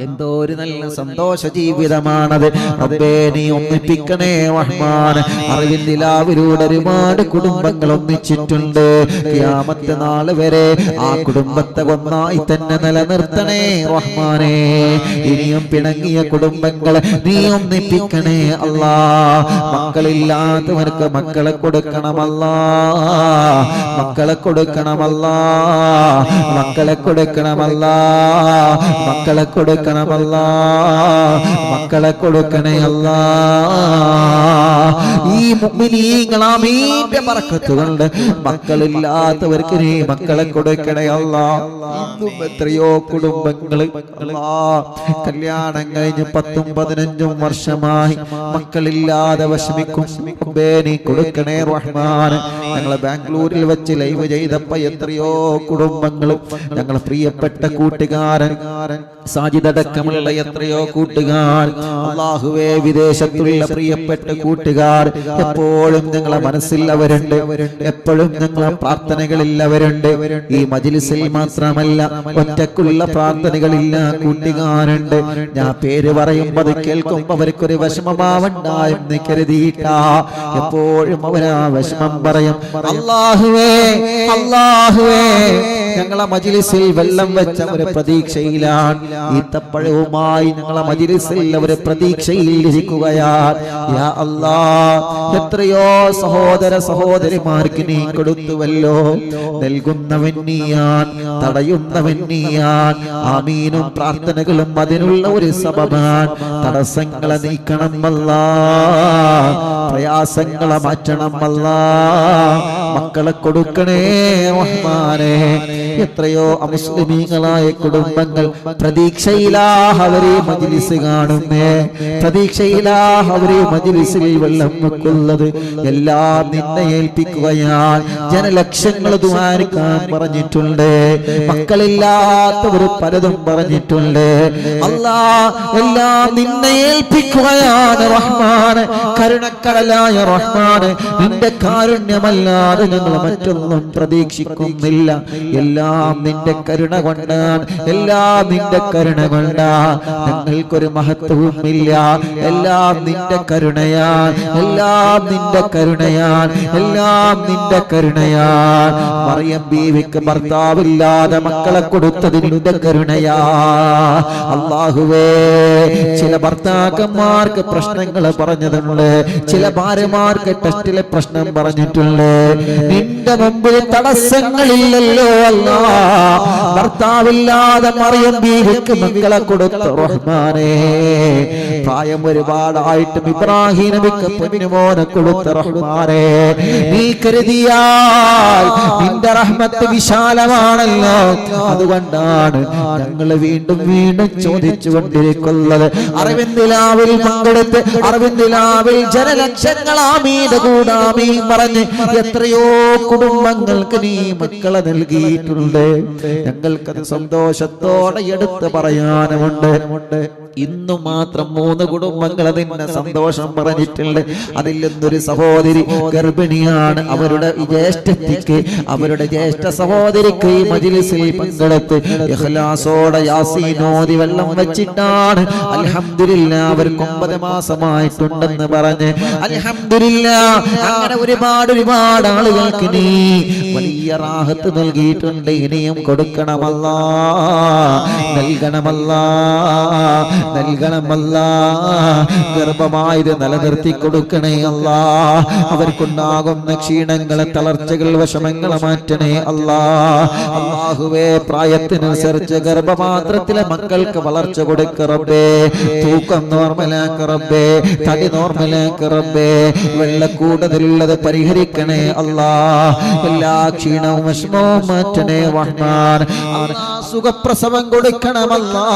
എന്തോ ഒരു നല്ല സന്തോഷ ജീവിതമാണത് റബ്ബേ നീ ഒന്നിപ്പിക്കണേ റഹ്മാൻ അറിവിൻ നിലാവിലൂടെ ഒരുപാട് കുടുംബങ്ങൾ ഒന്നിച്ചിട്ടുണ്ട് ഖിയാമത്ത് നാൾ വരെ ആ കുടുംബത്തെ ഒന്നായി തന്നെ നിലനിർത്തണേ റഹ്മാനേ ഇനിയും പിണങ്ങിയ കുടുംബങ്ങളെ നീ ഒന്നിപ്പിക്കണേ അല്ലാ മക്കളില്ലാത്തവർക്ക് മക്കളെ കൊടുക്കണമല്ലാ മക്കളെ കൊടുക്കണമല്ലാ മക്കളെ കൊടുക്കണമല്ലാ മക്കളെ കൊടുക്കണമല്ലാ മക്കളെ കൊടുക്കണേ അല്ലാ ഈ മുഅ്മിനീങ്ങൾ ആമീന്റെ ബറക്കത്ത് കൊണ്ട് മക്കളില്ലാത്തവർക്ക് നീ മക്കളെ കൊടുക്കണേ അല്ലാ ഇന്നും എത്രയോ കുടുംബങ്ങൾ അല്ലാ കല്യാണം കഴിഞ്ഞ് 10-15 വർഷമായി മക്കളില്ലാതെ വിഷമിക്കും റബ്ബേ നീ കൊടുക്കണേ റഹ്മാൻ ഞങ്ങളെ ബാംഗ്ലൂരിൽ വെച്ച് ലൈവ് ചെയ്തപ്പോൾ എത്രയോ കുടുംബങ്ങൾ ഞങ്ങളെ പ്രിയപ്പെട്ട കൂട്ടുകാരൻ സാജിദടക്കമുള്ള എത്രയോ കൂട്ടുകാർ അല്ലാഹുവേ വിദേശത്തുള്ള പ്രിയപ്പെട്ട കൂട്ടുകാർ എപ്പോഴും ഞങ്ങളെ മനസ്സിൽ അവരുണ്ട് എപ്പോഴും ഞങ്ങളെ പ്രാർത്ഥനകളിൽ അവരുണ്ട് ഈ മജ്ലിസിൽ മാത്രമല്ല ഒറ്റക്കുള്ള പ്രാർത്ഥനകളില്ല കൂട്ടുകാരുണ്ട് ഞാൻ പേര് പറയുമ്പോൾ അത് കേൾക്കുമ്പോൾ അവർക്കൊരു വിഷമമാവണ്ടായെന്ന് കരുതിയിട്ടാ എപ്പോഴും അവരാ വിഷമം പറയും അല്ലാഹുവേ അല്ലാഹുവേ ഞങ്ങളെ മജ്ലിസിൽ വെള്ളം വെച്ച ഒരു പ്രതീക്ഷയിലാണ് ഈത്തപ്പഴവുമായി ഞങ്ങളെ മജ്ലിസിൽ ഒരു പ്രതീക്ഷയിൽ ഇരിക്കുകയാണ് യാ അല്ലാഹ് എത്രയോ സഹോദര സഹോദരിമാർക്ക് നീ കൊടുത്തുവല്ലോ നൽകുന്നവൻ നീയാൻ തടയുന്നവൻ നീയാൻ ആമീനും പ്രാർത്ഥനകളും അതിനുള്ള ഒരു സബബാൻ തടസ്സങ്ങളെ നീക്കണം അല്ലാഹ് പ്രയാസങ്ങളെ മാറ്റണം അല്ലാ. മക്കളെ കൊടുക്കണേ റഹ്മാനേ. എത്രയോ അമുസ്ലിമീങ്ങളായ കുടുംബങ്ങൾ പ്രതീക്ഷയിലാഹ് അവരെ മജ്ലിസ് കാണുന്നേ, പ്രതീക്ഷയിലാഹ് അവരെ മജ്ലിസിൽ വെള്ളം വെക്കുന്നത് എല്ലാം നിന്നെ ഏൽപ്പിക്കുകയാണ്. ജനലക്ഷങ്ങൾ ദുആരിക്കാൻ പറഞ്ഞിട്ടുണ്ട്, മക്കളില്ലാത്തവർ പലതും പറഞ്ഞിട്ടുണ്ട്. അല്ലാ എല്ലാം നിന്നെ ഏൽപ്പിക്കുകയാണ് റഹ്മാൻ. കരുണക്കടലായ റഹ്മാൻ, നിന്റെ കാരുണ്യമല്ലാതെ ഞങ്ങൾ മറ്റൊന്നും പ്രതീക്ഷിക്കുന്നില്ല. എല്ലാം നിന്റെ കരുണ കൊണ്ടാണ്, എല്ലാം നിന്റെ കരുണ കൊണ്ടാണ്. ഞങ്ങൾക്കൊരു മഹത്വവുമില്ല, എല്ലാം നിന്റെ കരുണയാൽ, എല്ലാം നിന്റെ കരുണയാൽ, എല്ലാം നിന്റെ കരുണയാൽ. മറിയം ബീവിക്ക് ഭർത്താവില്ലാതെ മക്കളെ കൊടുത്തത് നിന്റെ കരുണയാ അല്ലാഹുവേ. ചില ഭർത്താക്കന്മാർക്ക് പ്രശ്നങ്ങൾ പറഞ്ഞതുണ്ട്, ചില ഭാര്യമാർക്ക് ടെസ്റ്റിലെ പ്രശ്നം പറഞ്ഞിട്ടുണ്ട്. നിന്റെ മുമ്പിൽ തടസ്സങ്ങളില്ലല്ലോ അല്ലാ. ഭർത്താവില്ലാതെ മറിയം ബീവിക്ക് മക്കളെ കൊടുത്ത റഹ്മാനേ. പ്രായം ഒരുപാടായിട്ടും ഇബ്രാഹിം നബിക്ക് പൊന്നുമോനെ കൊടുത്ത റഹ്മാനേ. നീ കരുതിയാൽ നിന്റെ റഹ്മത്ത് വിശാലമാണല്ലോ. അതുകൊണ്ടാണ് ഞങ്ങൾ വീണ്ടും വീണ്ടും ചോദിച്ചു കൊണ്ടിരിക്കുന്നത്. അരവിന്ദിലാവിൽ പങ്കെടുത്ത് അരവിന്ദിലാവിൽ ജനലക്ഷങ്ങൾ ആമീന്റെ കൂടാമീൻ പറഞ്ഞ് എത്രയോ കുടുംബങ്ങൾക്ക് നീ മക്കളെ നൽകിയിട്ടുണ്ട്. ഞങ്ങൾക്കത് സന്തോഷത്തോടെ എടുത്ത് പറയാനുമുണ്ട്. ഇന്നു മാത്രം 3 കുടുംബങ്ങൾ അതിന്റെ സന്തോഷം പറഞ്ഞിട്ടുണ്ട്. അതിൽ നിന്നൊരു സഹോദരി ഗർഭിണിയാണ്. അവരുടെ ജ്യേഷ്ഠത്തിക്ക്, അവരുടെ ജ്യേഷ്ഠ സഹോദരിക്ക് ഈ മജ്ലിസിൽ പങ്കെടുത്ത് ഇഖ്ലാസോടെ യാസീൻ ഓതി വെള്ളം വെച്ചിട്ടാണ് അൽഹംദുലില്ലാഹ് അവർക്ക് 9 മാസമായിട്ടുണ്ടെന്ന് പറഞ്ഞ് അൽഹംദുലില്ലാഹ്. അങ്ങനെ ഒരുപാട് ആളുകൾക്ക് നീ വലിയ റാഹത്ത് നൽകിയിട്ടുണ്ട്. ഇനിയും കൊടുക്കണമല്ലാ, നൽകണമല്ലാ, നൽകണമല്ലാ. ഗർഭമായത് നിലനിർത്തി കൊടുക്കണേ അല്ലാ. അവർക്കുണ്ടാകുന്ന ക്ഷീണങ്ങളെ, തളർച്ചകൾ, വിഷമങ്ങളെ മാറ്റണേ അല്ലാ. അല്ലാഹുവേ, പ്രായത്തിനനുസരിച്ച് ഗർഭപാത്രത്തിലെ മക്കൾക്ക് വളർച്ച കൊടുക്ക റബ്ബേ. തൂക്കം നോർമലാക്ക റബ്ബേ, തടി നോർമലാക്ക റബ്ബേ. വെള്ളക്കൂടുതലുള്ളത് പരിഹരിക്കണേ അല്ലാ. എല്ലാ ക്ഷീണവും വിഷമവും മാറ്റണേ റഹ്മാൻ. സുഖപ്രസവം കൊടുക്കണമല്ലാ,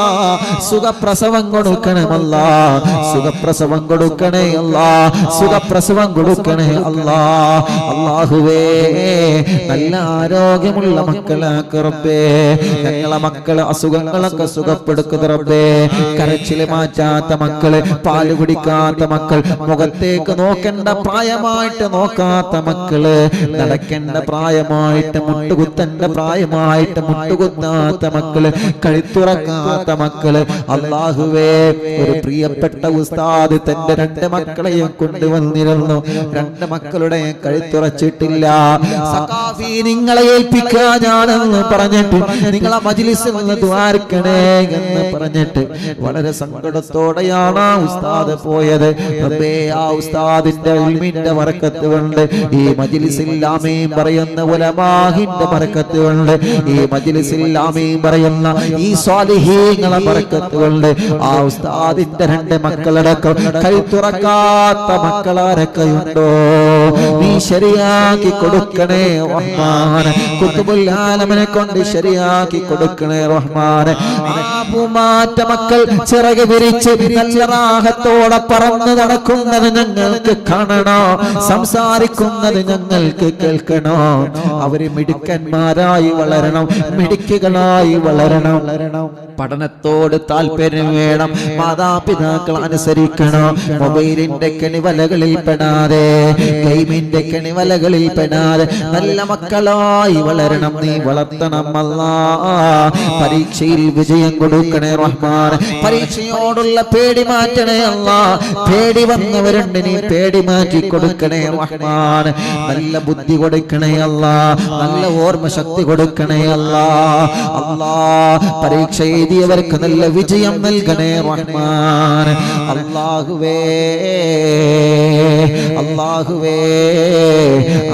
സുഖപ്രസവം കൊടുക്കണമല്ലാ, സുഖപ്രസവം കൊടുക്കണേ അല്ലാ, സുഖപ്രസവം കൊടുക്കണേ അല്ലാ. അല്ലാഹുവേ, നല്ല ആരോഗ്യമുള്ള മക്കളാക്ക റബ്ബേ. ഞങ്ങളെ മക്കളെ അസുഖങ്ങളൊക്കെ സുഖപ്പെടുക്കുന്ന റബ്ബേ. കരച്ചില് മാറ്റാത്ത മക്കള്, പാല് കുടിക്കാത്ത മക്കൾ, മുഖത്തേക്ക് നോക്കേണ്ട പ്രായമായിട്ട് നോക്കാത്ത മക്കള്, നടക്കേണ്ട പ്രായമായിട്ട് മുട്ടുകുത്തേണ്ട പ്രായമായിട്ട് മുട്ടുകുത്താത്ത മക്കള്, കഴുത്തുറക്കാത്ത മക്കള്. അല്ലാഹുവേ, ഒരു പ്രിയപ്പെട്ട ഉസ്താദ് തന്റെ 2 മക്കളെയും കൊണ്ടുവന്നിരുന്നു. 2 മക്കളുടെ കഴുത്തുറച്ചിട്ടില്ല. സഖാഫി, നിങ്ങളെ ഏൽപ്പിക്കാനാണെന്ന് പറഞ്ഞിട്ട് നിങ്ങളെ മജ്ലിസിൽ നിന്ന് ദ്വാരക്കണേ എന്ന് പറഞ്ഞിട്ട് വളരെ സങ്കടത്തോടെയാണ് ആ ഉസ്താദ് പോയത്. റബ്ബേ, ആ ഉസ്താദിന്റെ ഇൽമിന്റെ ബറക്കത്ത് കൊണ്ട്, ഈ മജ്ലിസിൽ ആമീൻ പറയുന്ന ഉലമാഹിന്റെ ബറക്കത്ത് കൊണ്ട്, ഈ മജ്ലിസിൽ ആമീൻ പറയുന്ന ഈ സ്വാലിഹീങ്ങളെ ബറക്കത്ത് കൊണ്ട് ആ ഉസ്താദിന്റെ 2 മക്കളടക്കം കഴുത്തുറക്കാത്ത മക്കളാരൊക്കെയുണ്ടോ നീ ശരിയാക്കി കൊടുക്കണേ റഹ്മാൻ. ഖുതുബുൽ ആലമിനെ കൊണ്ട് ശരിയാക്കി കൊടുക്കണേ റഹ്മാൻ. പൂമാറ്റ മക്കൾ ചിറക് വിരിച്ച് നല്ല റാഹത്തോടെ പറന്ന് നടക്കുന്നത് ഞങ്ങൾക്ക് കാണണോ, സംസാരിക്കുന്നത് ഞങ്ങൾക്ക് കേൾക്കണോ. അവര് മിടുക്കന്മാരായി വളരണം, മിടുക്കുകളായി വളരണം. പഠനത്തോട് താല്പര്യം വേണം, മാതാപിതാക്കൾ അനുസരിക്കണം. മൊബൈലിന്റെ കെണിവലകളിൽ പെടാതെ, ഗെയിമിന്റെ കെണിവലകളിൽ പെടാതെ നല്ല മക്കളായി വളരണം. നീ വളർത്തണം അല്ലാ. പരീക്ഷയിൽ വിജയം കൊടുക്കണേ റഹ്മാൻ. പരീക്ഷയോടുള്ള പേടി മാറ്റണേ അല്ലാ. പേടി വന്നവരുണ്ട്, നീ പേടി മാറ്റി കൊടുക്കണേ റഹ്മാൻ. നല്ല ബുദ്ധി കൊടുക്കണേ അല്ലാ, നല്ല ഓർമ്മ ശക്തി കൊടുക്കണേ അല്ലാ. അല്ലാ, പരീക്ഷ എഴുതിയവർക്ക് നല്ല വിജയം നൽകണേ നൽകണേ റഹ്മാൻ. അല്ലാഹുവേ അല്ലാഹുവേ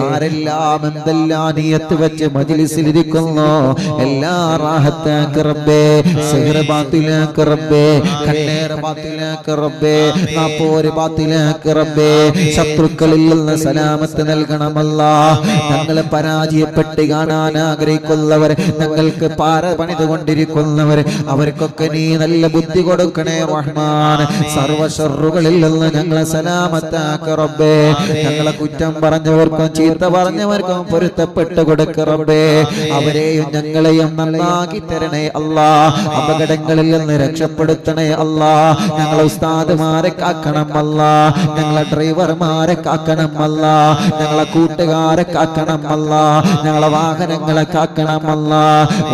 ആരെല്ലാം എന്തെല്ലാം നിയത്ത് വെച്ച് മജ്ലിസിൽ ഇരിക്കുന്നു എല്ലാ റാഹത്താക്കി റബ്ബേ, സിഹ്ർ ബാത്തിലാക്കി റബ്ബേ, കണ്ണേർ ബാത്തിലാക്കി റബ്ബേ, നാപ്പോര് ബാത്തിലാക്കി റബ്ബേ, ശത്രുക്കളിൽ നിന്ന് സലാമത്ത് നൽകണമല്ലാ. ഞങ്ങളെ പരാജയപ്പെട്ട് കാണാൻ ആഗ്രഹിക്കുന്നവർ, ഞങ്ങൾക്ക് പാര പണിതുകൊണ്ടിരിക്കുന്നവർ, അവർക്കൊക്കെ നീ നല്ല ബുദ്ധി കൊടുക്കണേ റഹ്മാൻ. സർവ്വ ശർറുകളിൽ നിന്ന് ഞങ്ങളെ സലാമത്താക്കി റബ്ബേ. ഞങ്ങളെ കുറ്റം പറഞ്ഞവർക്കും ചീത്ത പറഞ്ഞവർക്കും പൊരുത്തപ്പെട്ട് കൊടുക്ക റബ്ബേ. അവരെയും ഞങ്ങളെയും നന്നാക്കി തരണേ അല്ലാ. അപകടങ്ങളിൽ നിന്ന് രക്ഷപ്പെടുത്തണേ അല്ലാ. ഞങ്ങളെ ഉസ്താദുമാരെ കാക്കണം അല്ലാ. ഞങ്ങളെ ഡ്രൈവർമാരെ കാക്കണം അല്ലാ. ഞങ്ങളെ കൂട്ടുകാരെ കാക്കണം അല്ലാ. ഞങ്ങളെ വാഹനങ്ങളെ കാക്കണം അല്ലാ.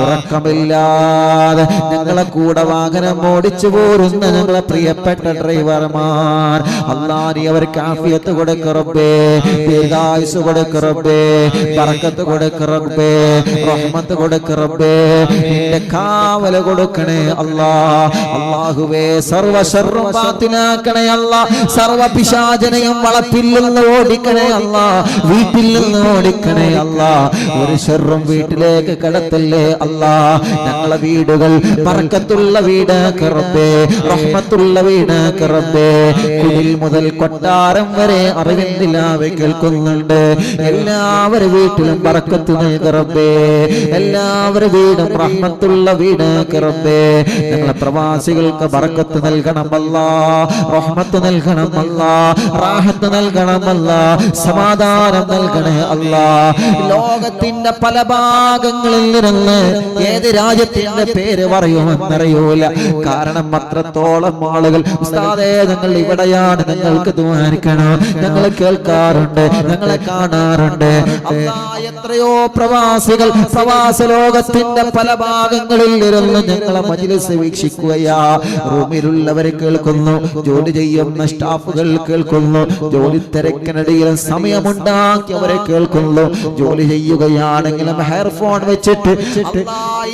ഉറക്കമില്ലാതെ ഞങ്ങളെ കൂടെ വാഹനം ഓടിച്ചു പോരുന്ന ഞങ്ങളെ പ്രിയപ്പെട്ട ഡ്രൈവർമാർ അല്ലാ, നീ അവർക്ക് ആഫിയത്ത് കൊടുക്ക റബ്ബേ, ദീർഘായുസ് കൊടുക്ക റബ്ബേ, ബറക്കത്ത് കൊടുക്ക റബ്ബേ, റഹ്മത്ത് കൊടുക്ക റബ്ബേ, നിന്റെ കാവല കൊടുക്കണേ അല്ലാ. അല്ലാഹുവേ സർവ്വ ശർറും ബാത്തിലാക്കണേ അല്ലാ. സർവ്വ പിശാചനെയും വളപ്പിൽ നിന്ന് ഓടിക്കണേ അല്ലാ. വീട്ടിൽ നിന്ന് ഓടിക്കണേ അല്ലാ. ഒരു ശർറും വീട്ടിലേക്ക് കടത്തല്ലേ അല്ലാ. ഞങ്ങളെ വീടുകൾ ബറക്കത്തുള്ള വീടാക്കി റബ്ബേ, റഹ്മത്തുള്ള വീടാക്കി റബ്ബേ. കുടിൽ മുതൽ കൊട്ടാരം വരെ അറിവിന്ദിലാവ് കേൾക്കുന്നുണ്ട്. എല്ലാവരും വീട്ടിലും ബറക്കത്ത് നൽക റബ്ബേ. എല്ലാവരും വീടും റഹ്മത്തുള്ള വീടാക്കി റബ്ബേ. ഞങ്ങളെ പ്രവാസികൾക്ക് ബറക്കത്ത് നൽകണമല്ലാ, റഹ്മത്ത് നൽകണമല്ലാ, റാഹത്ത് നൽകണമല്ലാ, സമാധാനം നൽകണേ അല്ലാ. ലോകത്തിന്റെ പല ഭാഗങ്ങളിൽ നിന്ന് ഏത് രാജ്യത്തിന്റെ പേര് പറയുമെന്നറിയൂല. കാരണം അത്രത്തോളം ആളുകൾ ഉസ്താദേ ഞങ്ങൾ ഇവിടെയാണ്, നിങ്ങൾക്ക് ദ്വാരിക്കണം, ഞങ്ങൾ കേൾക്കാറുണ്ട്, ഞങ്ങളെ കാണാറുണ്ട്. എത്രയോ പ്രവാസികൾ പ്രവാസ ലോകത്തിന്റെ പല ഭാഗങ്ങളിൽ ഇരുന്ന് ഞങ്ങളെ മജ്ലിസ് വീക്ഷിക്കുകയാ. റൂമിലുള്ളവരെ കേൾക്കുന്നു, ജോലി ചെയ്യുന്ന സ്റ്റാഫുകൾ കേൾക്കുന്നു, ജോലി തിരക്കിനിടയിൽ സമയമുണ്ടാക്കിയവരെ കേൾക്കുന്നു. ജോലി ചെയ്യുകയാണെങ്കിലും ഹെയർഫോൺ വെച്ചിട്ട്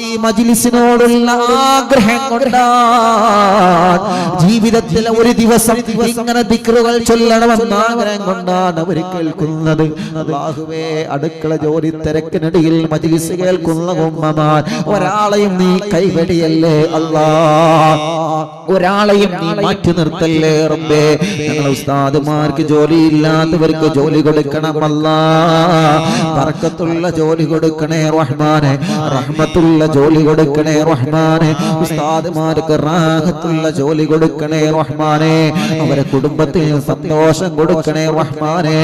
ഈ മജ്ലിസിനോടുള്ള ആഗ്രഹം കൊണ്ടാണ്, ജീവിതത്തിൽ ഒരു ദിവസം ഇങ്ങനെ ദിക്റുകൾ ചൊല്ലണമെന്ന ആഗ്രഹം കൊണ്ടാണ് അവർ കേൾക്കുന്നത്. അല്ലാഹുവേ അടുക്കള ജോലി തിരക്കിനിടയിൽ മജ്ലിസ് കേൾക്കുന്ന ഉമ്മമാർ ഒരാളെയും നീ കൈവെടിയല്ലേ അല്ലാ, ഒരാളെയും നീ മാറ്റി നിർത്തല്ലേ റബ്ബേ. ഞങ്ങളെ ഉസ്താദുമാർക്ക് ജോലിയില്ലാത്തവർക്ക് ജോലി കൊടുക്കണമല്ലാ. ബറക്കത്തുള്ള ജോലി കൊടുക്കണേ റഹ്മാനെ, റഹ്മത്തുള്ള ജോലി കൊടുക്കണേ റഹ്മാനെ. ഉസ്താദുമാർക്ക് റാഹത്തുള്ള ജോലി കൊടുക്കണേ റഹ്മാനെ. അവരെ കുടുംബത്തിന് സന്തോഷം കൊടുക്കണേ റഹ്മാനെ.